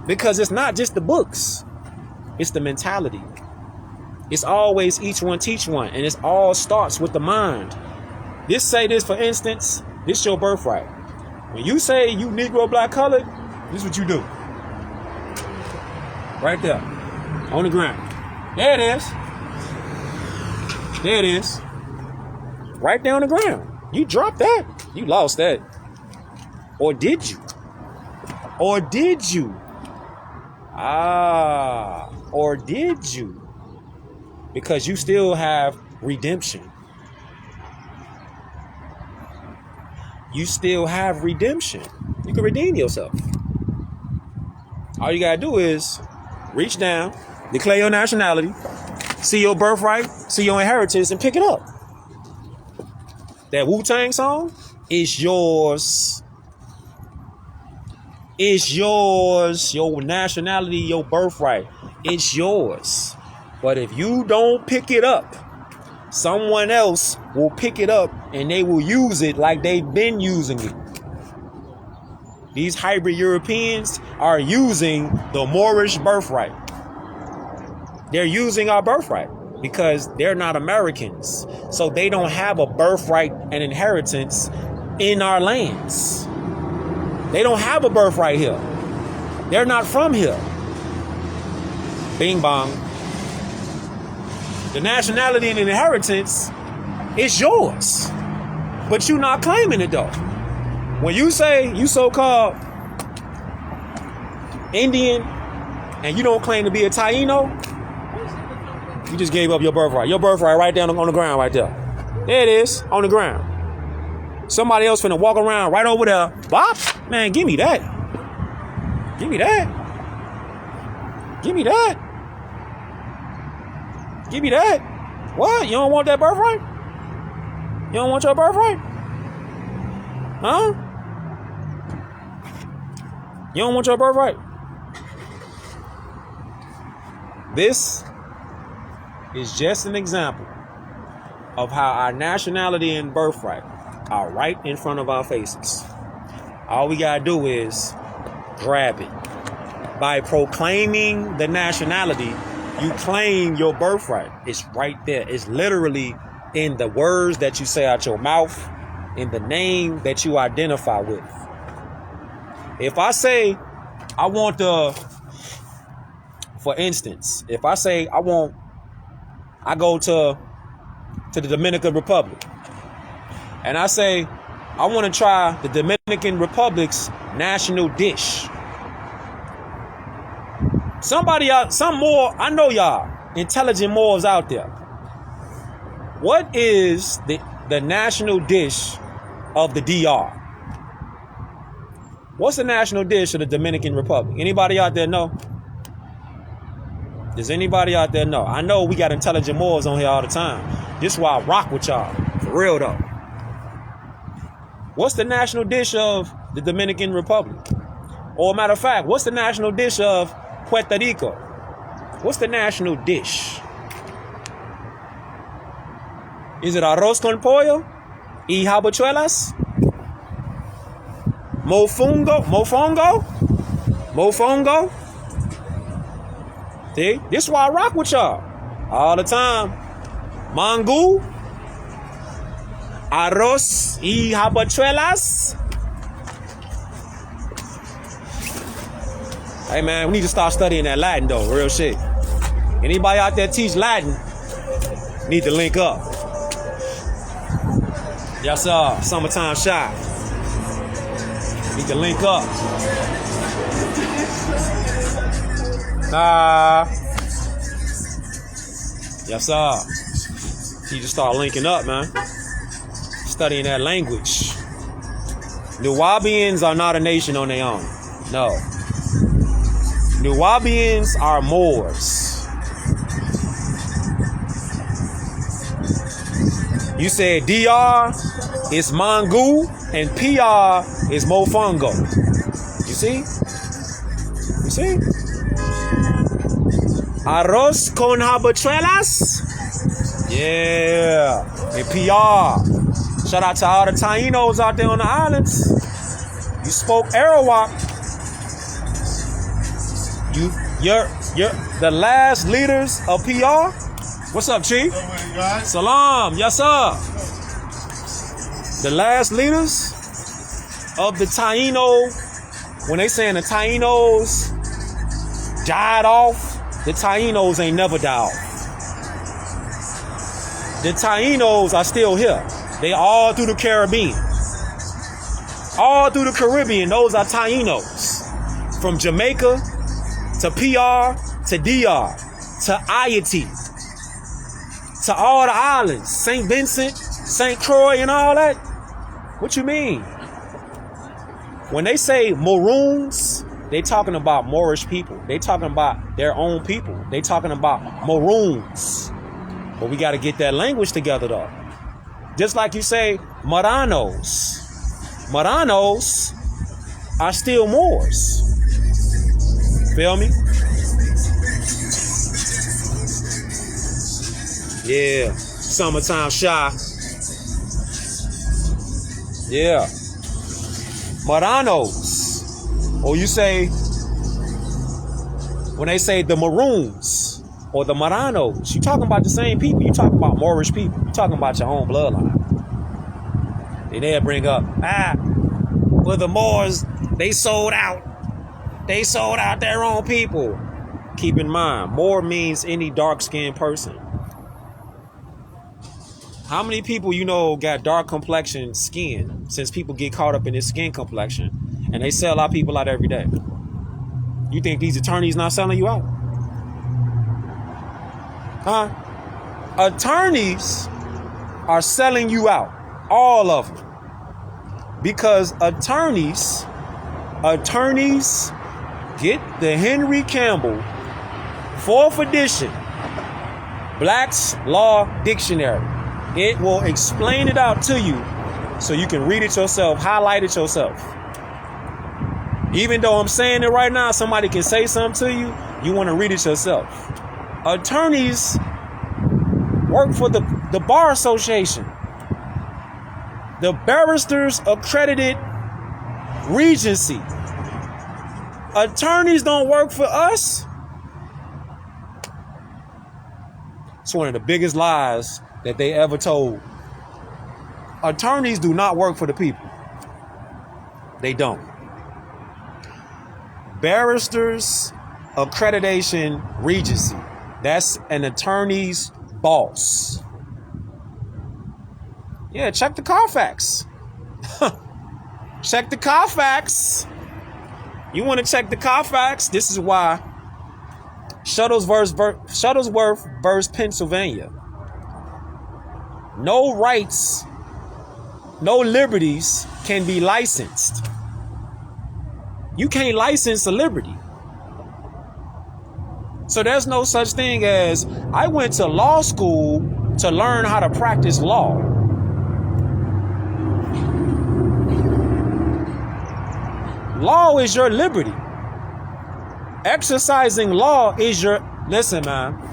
Because it's not just the books. It's the mentality. It's always each one teach one. And it all starts with the mind. Say this, for instance, this your birthright. When you say you Negro, black, colored, this is what you do. Right there. On the ground. There it is. There it is. Right there on the ground. You dropped that. You lost that. Or did you? Or did you? Or did you? Because you still have redemption. You still have redemption. You can redeem yourself. All you gotta do is reach down, declare your nationality, see your birthright, see your inheritance, and pick it up. That Wu-Tang song is yours. It's yours. Your nationality, your birthright, it's yours. But if you don't pick it up, someone else will pick it up and they will use it like they've been using it. These hybrid Europeans are using the Moorish birthright. They're using our birthright because they're not Americans. So they don't have a birthright and inheritance in our lands. They don't have a birthright here. They're not from here. Bing bong. The nationality and inheritance is yours. But you not claiming it though. When you say you so-called Indian and you don't claim to be a Taino, you just gave up your birthright. Your birthright right down on the ground right there. There it is, on the ground. Somebody else finna walk around right over there. Bop, man, give me that. Give me that. Give me that. Give me that. What? You don't want that birthright? You don't want your birthright? Huh? You don't want your birthright? This is just an example of how our nationality and birthright are right in front of our faces. All we gotta do is grab it. By proclaiming the nationality, you claim your birthright. It's right there. It's literally in the words that you say out your mouth, in the name that you identify with. If I say I want for instance, if I say I go to the Dominican Republic and I say I want to try the Dominican Republic's national dish. Some more, I know y'all intelligent Moors out there. What is the national dish of the DR? What's the national dish of the Dominican Republic? Anybody out there know? Does anybody out there know? I know we got intelligent Moors on here all the time. This is why I rock with y'all. For real though. What's the national dish of the Dominican Republic? Or matter of fact, what's the national dish of Puerto Rico? What's the national dish? Is it arroz con pollo? Y habichuelas? Mofongo? See? This is why I rock with y'all. All the time. Mango? Arroz y habichuelas? Hey man, we need to start studying that Latin though, real shit. Anybody out there teach Latin, need to link up. Yes sir, summertime shot. Need to link up. Nah. Yes sir. Need to start linking up, man. Studying that language. Nubians are not a nation on their own. No. Nubians are Moors. You said DR is Mangu and PR is Mofongo. You see? You see? Arroz con habichuelas? Yeah. And PR. Shout out to all the Tainos out there on the islands. You spoke Arawak. You're the last leaders of PR. What's up, Chief? Salam, yes sir. The last leaders of the Taino. When they saying the Tainos died off, the Tainos ain't never died off. The Tainos are still here. They all through the Caribbean. All through the Caribbean, those are Tainos. From Jamaica to PR, to DR, to Haiti, to all the islands, St. Vincent, St. Croix and all that. What you mean? When they say Maroons, they talking about Moorish people. They talking about their own people. They talking about Maroons. But we got to get that language together though. Just like you say Maranos. Maranos are still Moors. Feel me? Yeah. Summertime shy. Yeah. Maranos. Or you say, when they say the Maroons or the Maranos, you talking about the same people. You talking about Moorish people. You talking about your own bloodline. And they'll bring up, well, the Moors, they sold out. They sold out their own people. Keep in mind, Moor means any dark-skinned person. How many people you know got dark complexion skin, since people get caught up in this skin complexion and they sell our people out every day? You think these attorneys not selling you out? Huh? Attorneys are selling you out. All of them. Because attorneys get the Henry Campbell 4th edition Black's Law Dictionary. It will explain it out to you so you can read it yourself, highlight it yourself. Even though I'm saying it right now, somebody can say something to you, you want to read it yourself. Attorneys work for the Bar Association, the Barristers Accredited Regency. Attorneys don't work for us. It's one of the biggest lies that they ever told. Attorneys do not work for the people. They don't. Barristers Accreditation Regency. That's an attorney's boss. Yeah, check the Carfax. Check the Carfax. You want to check the Carfax? This is why Shuttlesworth versus Pennsylvania. No rights, no liberties can be licensed. You can't license a liberty. So there's no such thing as, I went to law school to learn how to practice law. Law is your liberty. Exercising law is your, listen, man.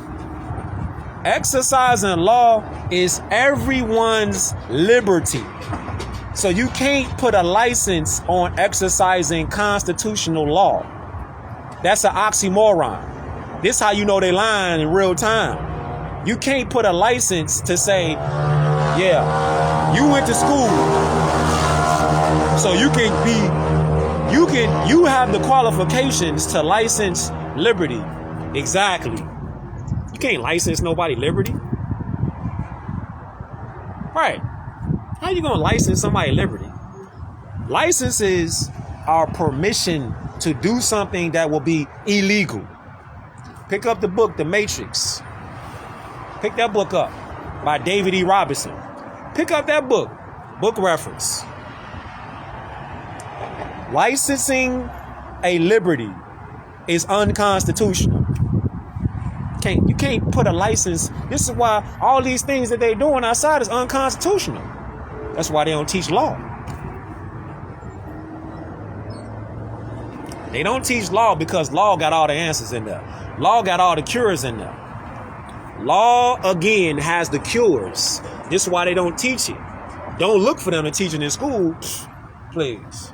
Exercising law is everyone's liberty. So you can't put a license on exercising constitutional law. That's an oxymoron. This how you know they lying in real time. You can't put a license to say, yeah, you went to school, so you have the qualifications to license liberty. Exactly. You can't license nobody liberty. Right. How you gonna license somebody liberty? Licenses are permission to do something that will be illegal. Pick up the book, The Matrix. Pick that book up by David E. Robinson. Pick up that book. Book reference. Licensing a liberty is unconstitutional. You can't put a license. This is why all these things that they're doing outside is unconstitutional. That's why they don't teach law. They don't teach law because law got all the answers in there. Law got all the cures in there. Law, again, has the cures. This is why they don't teach it. Don't look for them to teach it in school. Please.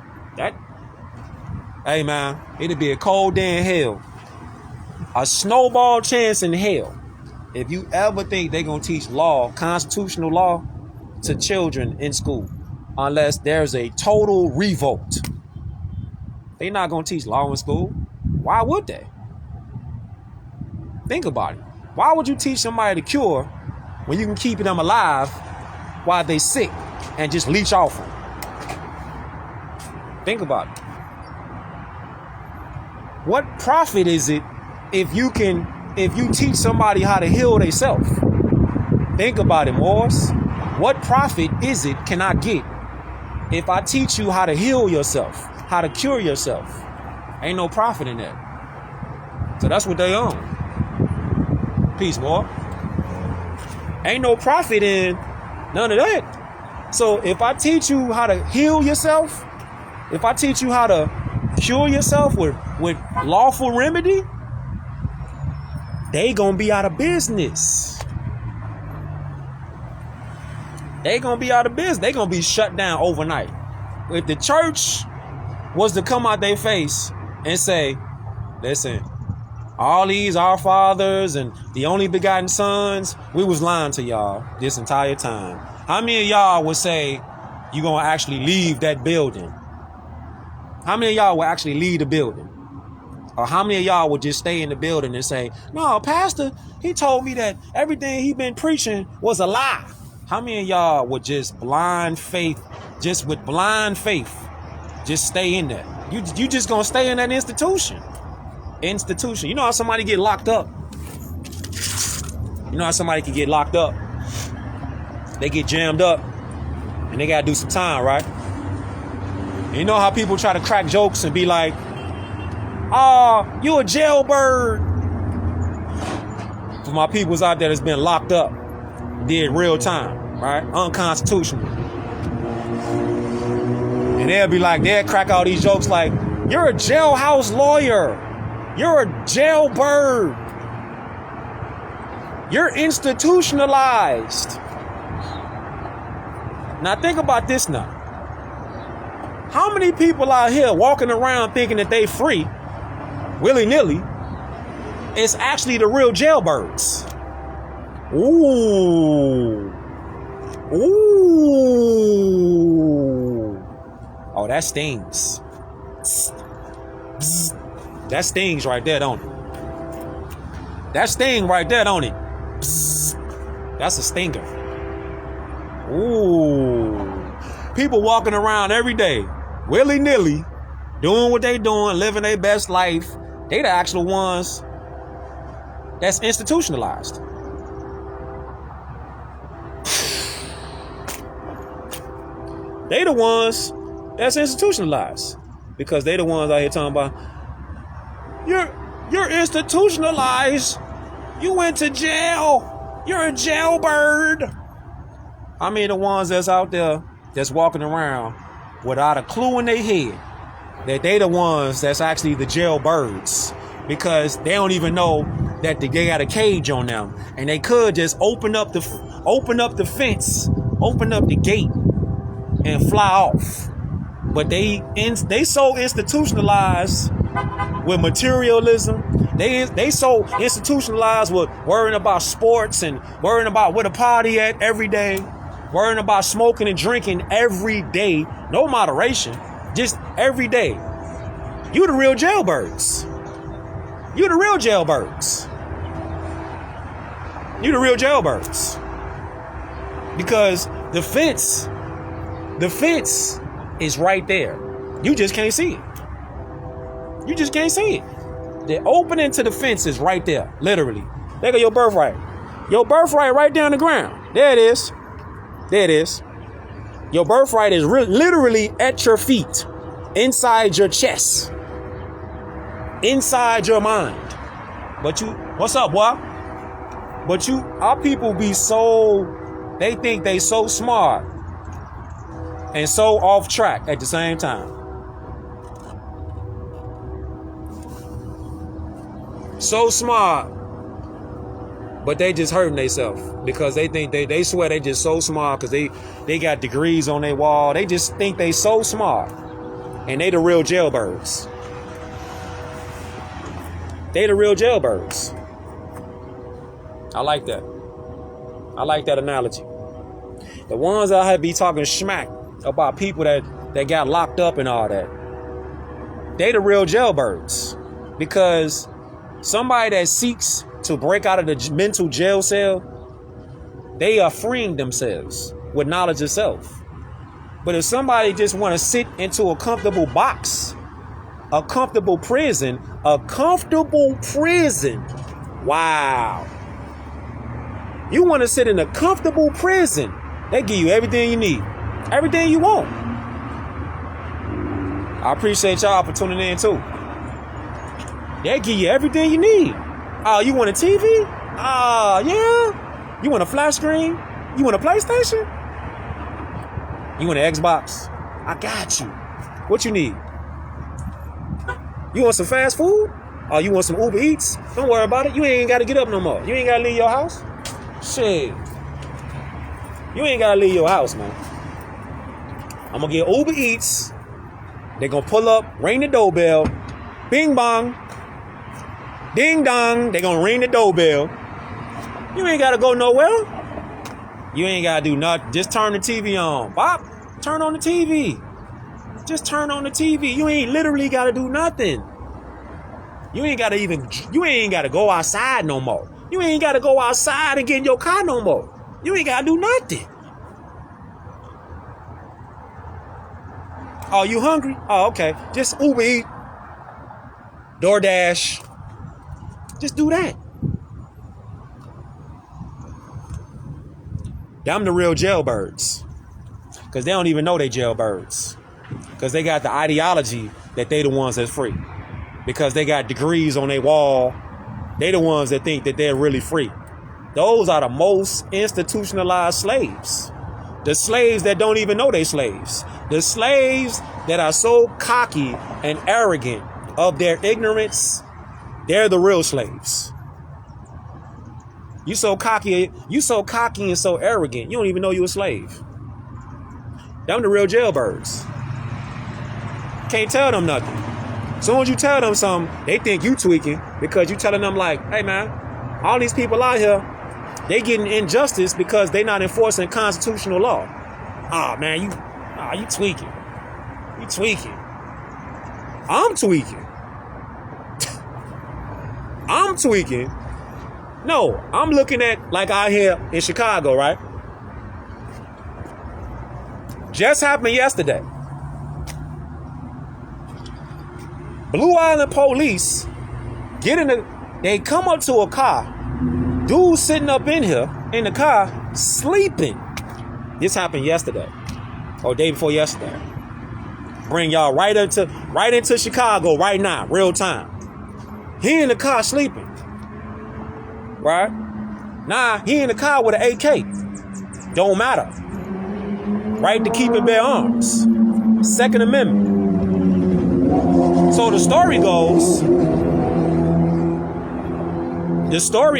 Hey, man, it'll be a cold day in hell. A snowball chance in hell. If you ever think they're going to teach law, constitutional law, to children in school, unless there's a total revolt. They're not going to teach law in school. Why would they? Think about it. Why would you teach somebody to cure when you can keep them alive while they sick and just leech off them? Think about it. What profit is it if you teach somebody how to heal themselves? Think about it, Morris. What profit is it can I get if I teach you how to heal yourself, how to cure yourself? Ain't no profit in that. So that's what they own. Peace, boy. Ain't no profit in none of that. So if I teach you how to heal yourself, if I teach you how to cure yourself with lawful remedy, they gonna be out of business. They gonna be out of business. They gonna be shut down overnight. If the church was to come out their face and say, listen, all these our fathers and the only begotten sons, we was lying to y'all this entire time. How many of y'all would say you gonna actually leave that building? How many of y'all will actually leave the building? Or how many of y'all would just stay in the building and say, no, Pastor, he told me that everything he been preaching was a lie. How many of y'all would just blind faith, just with blind faith, just stay in that? You just gonna stay in that institution. You know how somebody get locked up? You know how somebody can get locked up? They get jammed up and they gotta do some time, right? And you know how people try to crack jokes and be like, "Oh, you a jailbird." For my peoples out there that's been locked up, did real time, right? Unconstitutional. And they'll crack all these jokes like, "You're a jailhouse lawyer. You're a jailbird. You're institutionalized." Now think about this now. How many people out here walking around thinking that they free, willy-nilly, is actually the real jailbirds? Ooh. Oh, that stings. That stings right there, don't it? That sting right there, don't it? That's a stinger. Ooh. People walking around every day, willy-nilly, doing what they doing, living their best life. They the actual ones that's institutionalized. They the ones that's institutionalized. Because they the ones out here talking about, you're institutionalized. You went to jail. You're a jailbird. I mean, the ones that's out there that's walking around without a clue in their head that they the ones that's actually the jailbirds, because they don't even know that they got a cage on them, and they could just open up the fence, open up the gate, and fly off. But they so institutionalized with materialism. They so institutionalized with worrying about sports and worrying about where to party at every day, worrying about smoking and drinking every day, no moderation, just every day. You the real jailbirds. You the real jailbirds. You the real jailbirds. Because the fence is right there. You just can't see it. You just can't see it. The opening to the fence is right there, literally. There go your birthright. Your birthright right down the ground. There it is. There it is. Your birthright is literally at your feet, inside your chest, inside your mind. But what's up, boy? But our people be so, they think they so smart and so off track at the same time. So smart, but they just hurting themselves because they think they swear they just so smart because they got degrees on their wall. They just think they so smart, and they the real jailbirds. They the real jailbirds. I like that. I like that analogy. The ones out here be talking smack about people that got locked up and all that, they the real jailbirds, because somebody that seeks to break out of the mental jail cell, they are freeing themselves with knowledge of self. But if somebody just want to sit into a comfortable box, a comfortable prison, wow. You want to sit in a comfortable prison, they give you everything you need, everything you want. I appreciate y'all for tuning in too. They give you everything you need. Oh, you want a TV? Oh, yeah? You want a flat screen? You want a PlayStation? You want an Xbox? I got you. What you need? You want some fast food? Oh, you want some Uber Eats? Don't worry about it. You ain't got to get up no more. You ain't got to leave your house. Shit. You ain't got to leave your house, man. I'm going to get Uber Eats. They're going to pull up, ring the doorbell. Bing bong. Ding dong. They're going to ring the doorbell. You ain't got to go nowhere. You ain't got to do nothing. Just turn the TV on. Pop, turn on the TV. Just turn on the TV. You ain't literally got to do nothing. You ain't got to go outside no more. You ain't got to go outside and get in your car no more. You ain't got to do nothing. Oh, you hungry? Oh, okay. Just Uber Eat, DoorDash. Just do that. Them the real jailbirds. Because they don't even know they jailbirds. Because they got the ideology that they the ones that's free. Because they got degrees on their wall. They the ones that think that they're really free. Those are the most institutionalized slaves. The slaves that don't even know they slaves. The slaves that are so cocky and arrogant of their ignorance, they're the real slaves. You so cocky and so arrogant, you don't even know you're a slave. Them the real jailbirds. Can't tell them nothing. Soon as you tell them something, they think you tweaking because you telling them like, hey man, all these people out here, they getting injustice because they not enforcing constitutional law. Ah man, you tweaking. You tweaking. I'm tweaking. I'm tweaking. No, I'm looking at like out here in Chicago, right? Just happened yesterday. Blue Island police they come up to a car. Dude sitting up in here in the car sleeping. This happened yesterday or day before yesterday. Bring y'all right into Chicago right now, real time. He in the car sleeping. Right? Nah, he in the car with an AK. Don't matter. Right to keep and bear arms. Second Amendment. So the story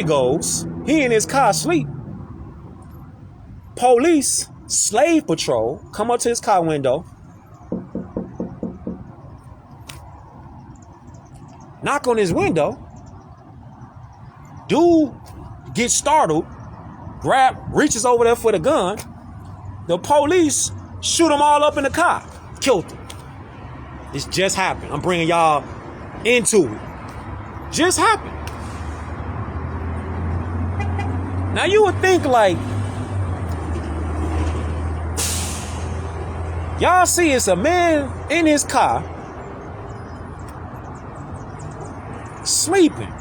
goes, he in his car sleep. Police, slave patrol, come up to his car window. Knock on his window. Dude gets startled, reaches over there for the gun. The police shoot them all up in the car, killed them. This just happened. I'm bringing y'all into it. Just happened. Now you would think like, y'all see it's a man in his car sleeping.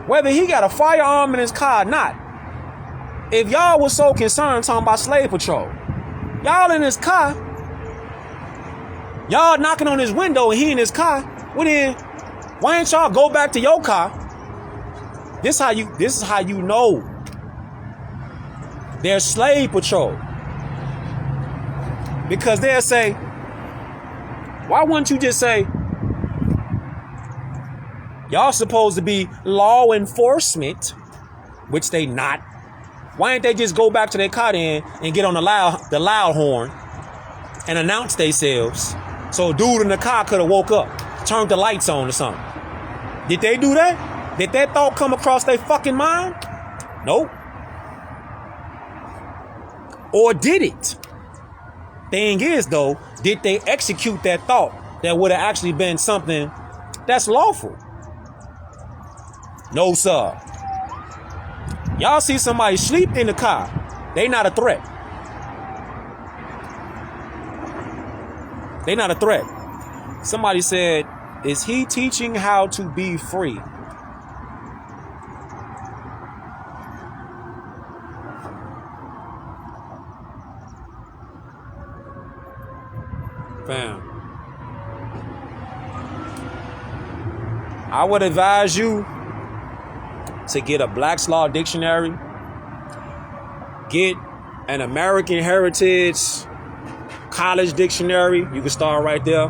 Whether he got a firearm in his car or not. If y'all was so concerned talking about slave patrol, y'all in his car, y'all knocking on his window and he in his car, well then, why ain't y'all go back to your car? This is how you know they're slave patrol. Because they'll say, why wouldn't you just say, y'all supposed to be law enforcement, which they not. Why ain't they just go back to their car then and get on the loud horn and announce themselves so a dude in the car could have woke up, turned the lights on or something? Did they do that? Did that thought come across their fucking mind? Nope. Or did it? Thing is though, did they execute that thought that would have actually been something that's lawful? No, sir. Y'all see somebody sleep in the car. They not a threat. They not a threat. Somebody said, is he teaching how to be free? Fam. I would advise you to get a Black's Law Dictionary, get an American Heritage College Dictionary. You can start right there.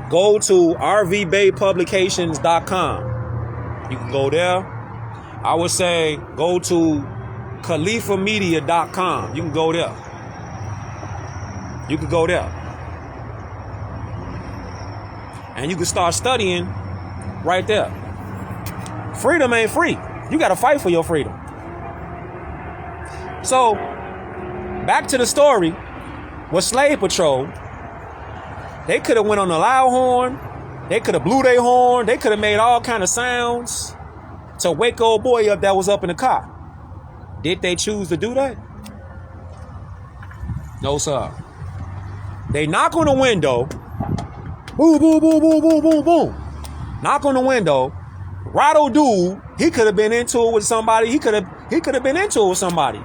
Go to rvbaypublications.com. You can go there. I would say go to khalifamedia.com. You can go there. You can go there. And you can start studying right there. Freedom ain't free. You got to fight for your freedom. So, back to the story with Slave Patrol. They could have went on the loud horn. They could have blew their horn. They could have made all kind of sounds to wake old boy up that was up in the car. Did they choose to do that? No, sir. They knock on the window. Boom, boom, boom, boom, boom, boom, boom. Knock on the window. Rattle dude, he could have been into it with somebody. He could have been into it with somebody.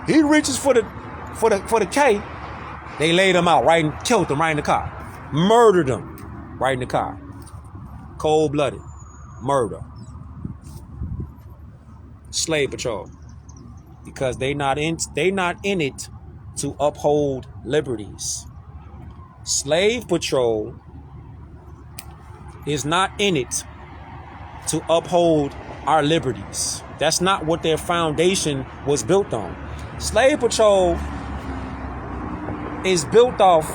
He reaches for the K. They laid him out, right, and killed him right in the car. Murdered him right in the car. Cold-blooded murder. Slave patrol. Because they not in it to uphold liberties. Slave patrol is not in it to uphold our liberties. That's not what their foundation was built on. Slave patrol is built off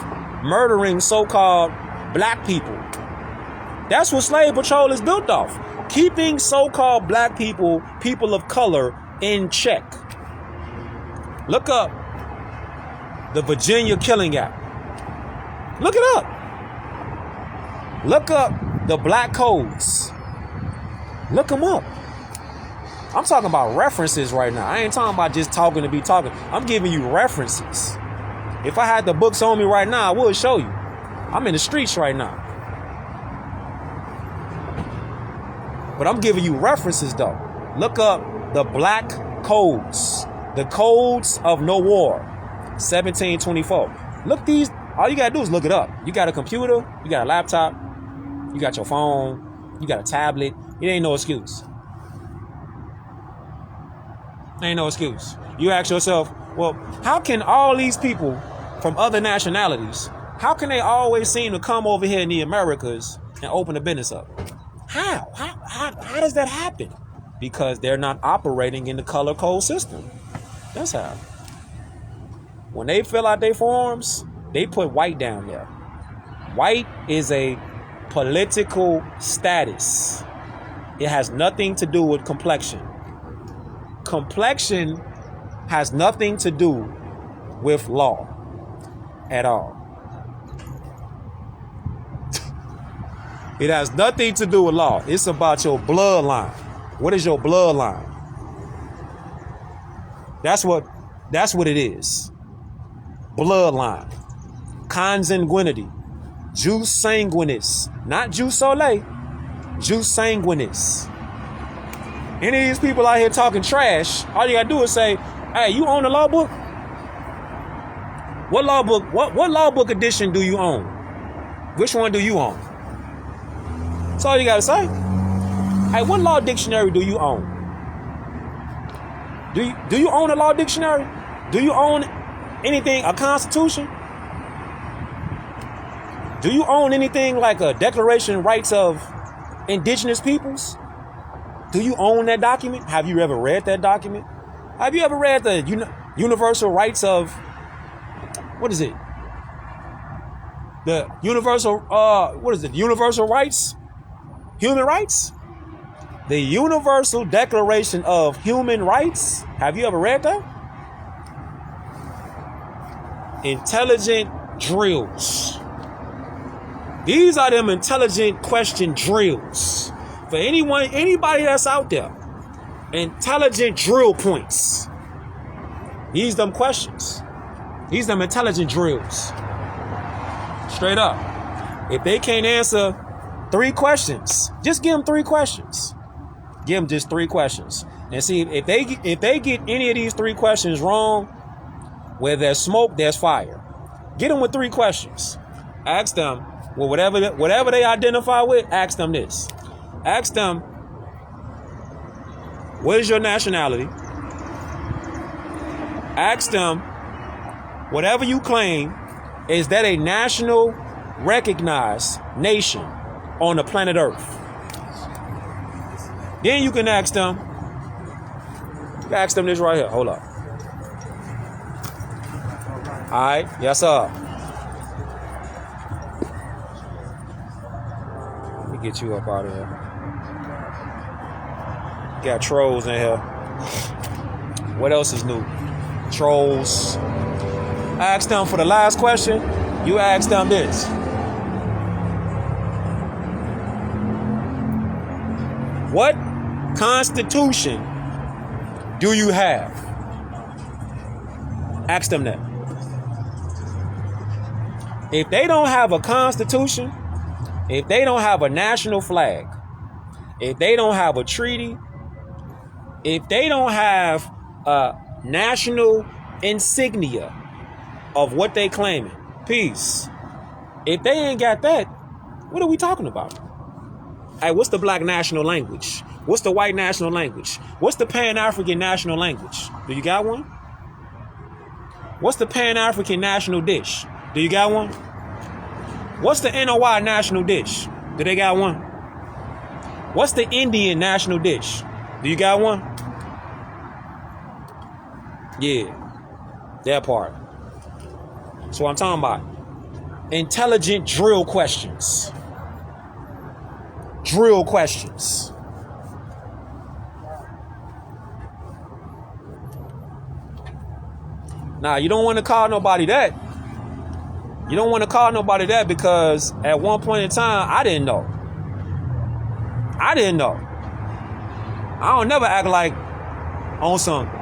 murdering so-called black people. That's what slave patrol is built off. Keeping so-called black people, people of color, in check. Look up the Virginia Killing Act. Look it up. Look up the black codes. Look them up. I'm talking about references right now. I ain't talking about just talking to be talking. I'm giving you references. If I had the books on me right now, I would show you. I'm in the streets right now. But I'm giving you references though. Look up the black codes. The codes of no war. 1724. Look these. All you gotta do is look it up. You got a computer. You got a laptop. You got your phone. You got a tablet. It ain't no excuse. Ain't no excuse. You ask yourself, well, how can all these people from other nationalities, how can they always seem to come over here in the Americas and open a business up? How? How does that happen? Because they're not operating in the color code system. That's how. When they fill out their forms, they put white down there. White is a political status. It has nothing to do with complexion. Complexion has nothing to do with law at all. It has nothing to do with law. It's about your bloodline. What is your bloodline? That's what it is. Bloodline. Consanguinity. Jus sanguinis. Not jus sole. Jus sanguinis. Any of these people out here talking trash, all you gotta do is say, hey, you own the law book? What law book? What law book edition do you own? Which one do you own? That's all you gotta say. Hey, what law dictionary do you own? Do you own a law dictionary? Do you own anything, a constitution? Do you own anything like a Declaration of Rights of Indigenous Peoples? Do you own that document? Have you ever read that document? Have you ever read the Universal Rights of, what is it? The Universal, Universal Rights? Human Rights? The Universal Declaration of Human Rights? Have you ever read that? Intelligent drills. These are them intelligent question drills. For anybody that's out there, intelligent drill points. These them questions. These them intelligent drills. Straight up. If they can't answer 3 questions, just give them 3 questions. Give them just 3 questions. And see, if they get any of these 3 questions wrong, where there's smoke, there's fire. Get them with 3 questions. Ask them, well, whatever they identify with, ask them this. Ask them, what is your nationality? Ask them, whatever you claim, is that a national recognized nation on the planet Earth? Then you can ask them, this right here. Hold up. All right. Yes, sir. Let me get you up out of here. Got trolls in here. What else is new? Trolls. I asked them for the last question. You asked them this. What constitution do you have? Ask them that. If they don't have a constitution, if they don't have a national flag, if they don't have a treaty, if they don't have a national insignia of what they claiming, peace. If they ain't got that, what are we talking about? Hey, what's the black national language? What's the white national language? What's the Pan-African national language? Do you got one? What's the Pan-African national dish? Do you got one? What's the NOI national dish? Do they got one? What's the Indian national dish? Do you got one? Yeah, that part. That's what I'm talking about. Intelligent drill questions. Drill questions. Now, you don't want to call nobody that. You don't want to call nobody that because at one point in time, I didn't know. I didn't know. I don't never act like on something.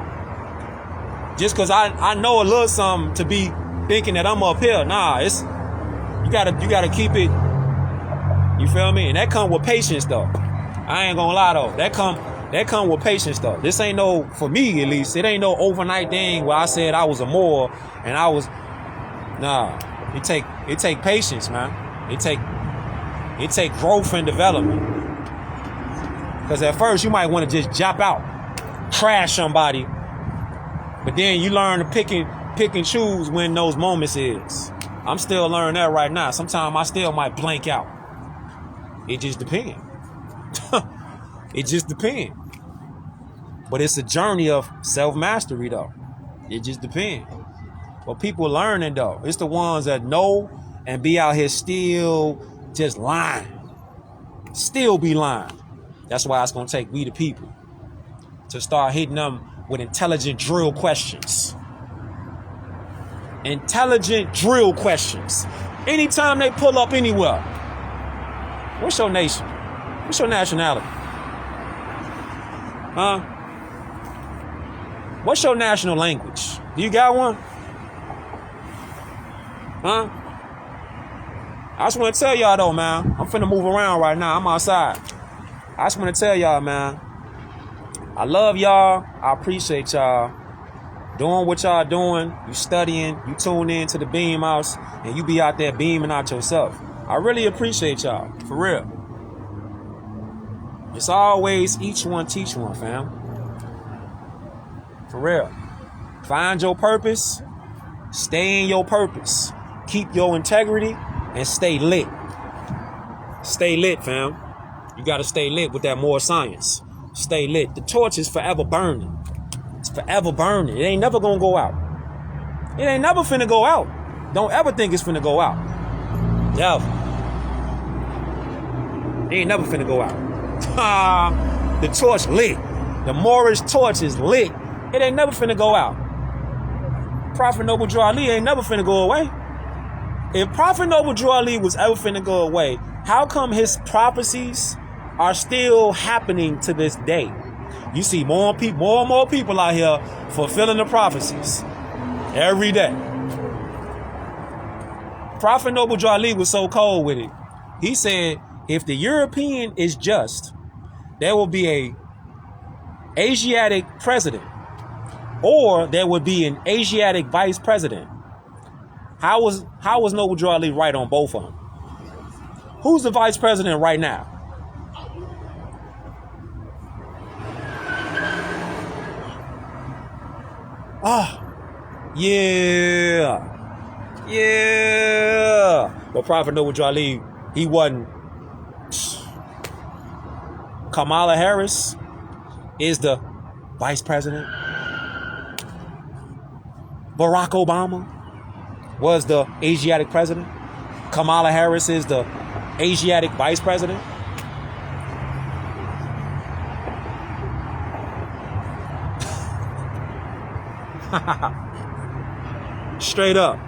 Just because I know a little something to be thinking that I'm up here. Nah, it's you gotta keep it. You feel me? And that come with patience though. I ain't gonna lie though. That come with patience though. This ain't no, for me at least, it ain't no overnight thing where I said I was a Moor and I was, nah. It take patience, man. It take growth and development. Because at first you might want to just jump out, crash somebody, but then you learn to pick and choose when those moments is. I'm still learning that right now. Sometimes I still might blank out. It just depends. It just depends. But it's a journey of self-mastery though. It just depends. But people learning though, it's the ones that know and be out here still just lying. Still be lying. That's why it's gonna take we the people to start hitting them with intelligent drill questions. Intelligent drill questions. Anytime they pull up anywhere. What's your nation? What's your nationality? Huh? What's your national language? Do you got one? Huh? I just want to tell y'all though, man. I'm finna move around right now. I'm outside. I just want to tell y'all, man. I love y'all. I appreciate y'all doing what y'all doing. You studying. You tune in to the Beam House, and you be out there beaming out yourself. I really appreciate y'all, for real. It's always each one teach one, fam. For real. Find your purpose. Stay in your purpose. Keep your integrity and stay lit. Stay lit, fam. You gotta stay lit with that more science. Stay lit. The torch is forever burning. It's forever burning. It ain't never gonna go out. It ain't never finna go out. Don't ever think it's finna go out. Never. It ain't never finna go out. The torch lit. The Moorish torch is lit. It ain't never finna go out. Prophet Noble Drew Ali ain't never finna go away. If Prophet Noble Drew Ali was ever finna go away, how come his prophecies are still happening to this day? You see more and more people out here fulfilling the prophecies every day. Prophet Noble Drew Ali was so cold with it. He said, if the European is just, there will be a Asiatic president, or there would be an Asiatic vice president. How was Noble Drew Ali right on both of them? Who's the vice president right now? Yeah. But Prophet Noble Drew Ali, he wasn't. Kamala Harris is the vice president. Barack Obama was the Asiatic president. Kamala Harris is the Asiatic vice president. Straight up.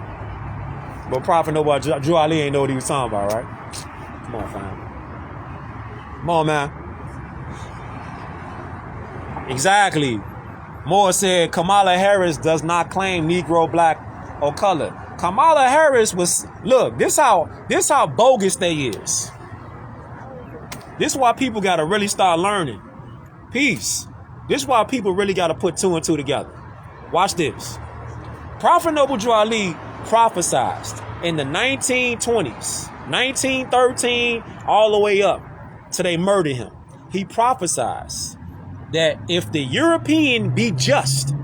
But Prophet Noble Drew Ali ain't know what he was talking about, right? Come on, fam. Come on, man. Exactly. Moore said Kamala Harris does not claim Negro, black, or color. Kamala Harris was, look, this how bogus they is. This is why people gotta really start learning. Peace. This is why people really gotta put 2 and 2 together. Watch this. Prophet Noble Drew Ali prophesied in the 1920s, 1913, all the way up till they murdered him. He prophesied that if the European be just,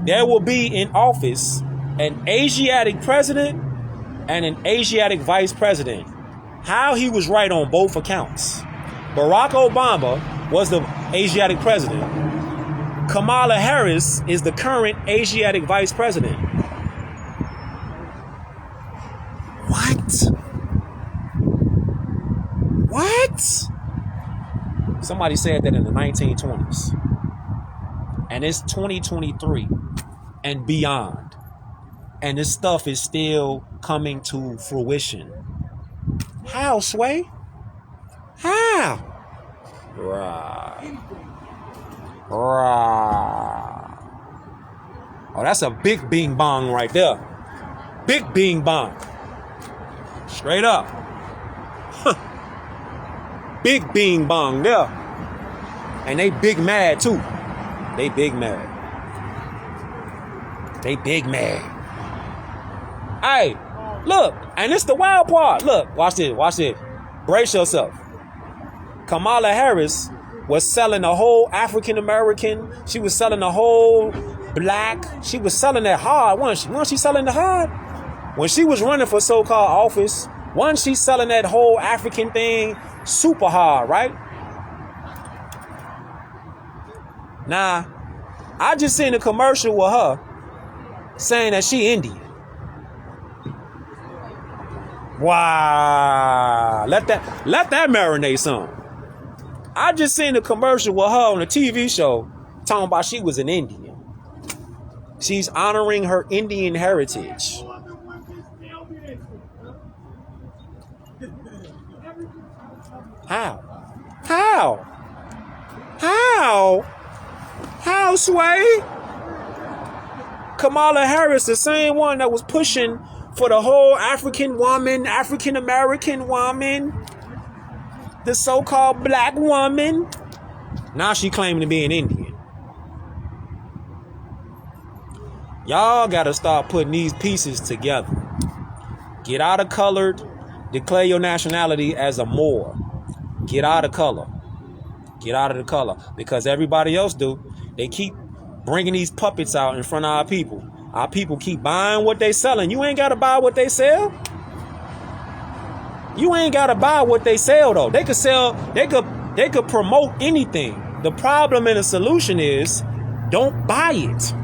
there will be in office an Asiatic president and an Asiatic vice president. How he was right on both accounts. Barack Obama was the Asiatic president. Kamala Harris is the current Asiatic vice president. What? What? Somebody said that in the 1920s. And it's 2023 and beyond. And this stuff is still coming to fruition. How, Sway? How? Right. Oh, that's a big bing bong right there. Big bing bong. Straight up. Huh. Big bing bong there. And they big mad too. They big mad. They big mad. Hey, look, and it's the wild part. Look, watch this, watch this. Brace yourself. Kamala Harris was selling a whole African American. She was selling a whole black. She was selling that hard. Wasn't she selling the hard? When she was running for so-called office, wasn't she selling that whole African thing super hard, right? Nah, I just seen a commercial with her saying that she Indian. Wow, let that marinate some. I just seen a commercial with her on a TV show talking about she was an Indian. She's honoring her Indian heritage. How? How? How? How, Sway? Kamala Harris, the same one that was pushing for the whole African woman, African American woman, the so-called black woman. Now she claiming to be an Indian. Y'all gotta start putting these pieces together. Get out of colored. Declare your nationality as a Moor. Get out of color. Get out of the color. Because everybody else do. They keep bringing these puppets out in front of our people. Our people keep buying what they selling. You ain't got to buy what they sell. You ain't got to buy what they sell, though. They could sell, they could promote anything. The problem and the solution is don't buy it.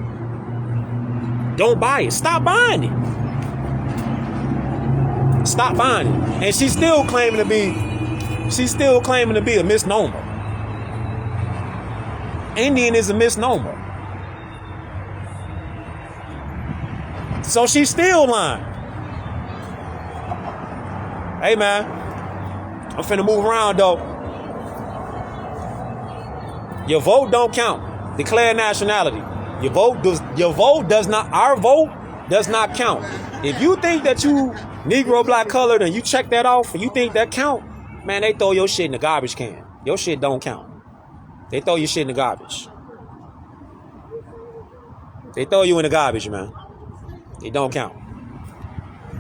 Don't buy it. Stop buying it. Stop buying it. And she's still claiming to be a misnomer. Indian is a misnomer. So she's still lying. Hey, man. I'm finna move around, though. Your vote don't count. Declare nationality. Our vote does not count. If you think that you Negro, black, colored, and you check that off, and you think that count, man, they throw your shit in the garbage can. Your shit don't count. They throw your shit in the garbage. They throw you in the garbage, man. It don't count.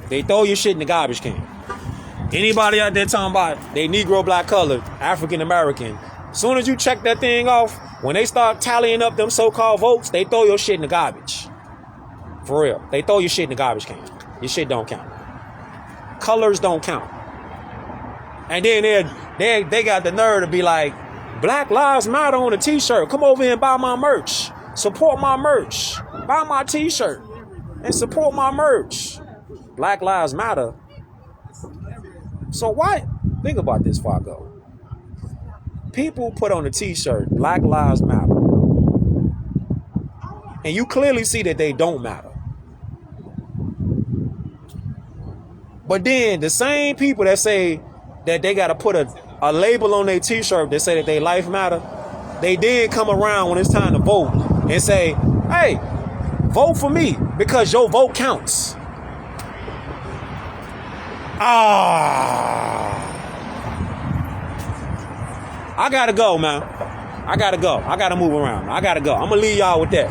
They throw your shit in the garbage can. Anybody out there talking about they Negro, black, colored, African American, as soon as you check that thing off, when they start tallying up them so-called votes, they throw your shit in the garbage. For real. They throw your shit in the garbage can. Your shit don't count. Colors don't count. And then they got the nerve to be like, Black Lives Matter on a t-shirt. Come over here and buy my merch. Support my merch. Buy my t-shirt. And support my merch. Black Lives Matter. So why? Think about this, Fargo. People put on a t-shirt, Black Lives Matter. And you clearly see that they don't matter. But then the same people that say that they got to put a label on their t-shirt that say that their life matter, they then come around when it's time to vote and say, hey, vote for me because your vote counts. I gotta go, man. I gotta go. I gotta move around. I gotta go. I'm gonna leave y'all with that.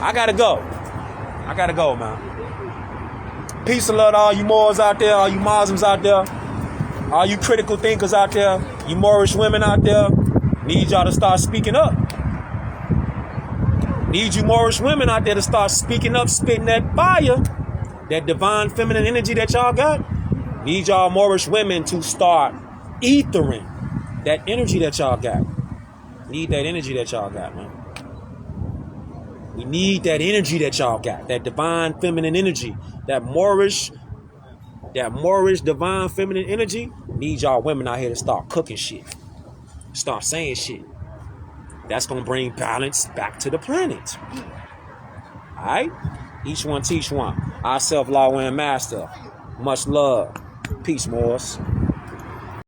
I gotta go. I gotta go, man. Peace and love to all you Moors out there, all you Muslims out there, all you critical thinkers out there, you Moorish women out there. Need y'all to start speaking up. Need you Moorish women out there to start speaking up, spitting that fire, that divine feminine energy that y'all got. Need y'all Moorish women to start ethering that energy that y'all got. Need that energy that y'all got, man. We need that energy that y'all got, that divine feminine energy, that Moorish divine feminine energy. Need y'all women out here to start cooking shit, start saying shit. That's gonna bring balance back to the planet. All right, each one teach one. Our self-law and master. Much love. Peace, Moors.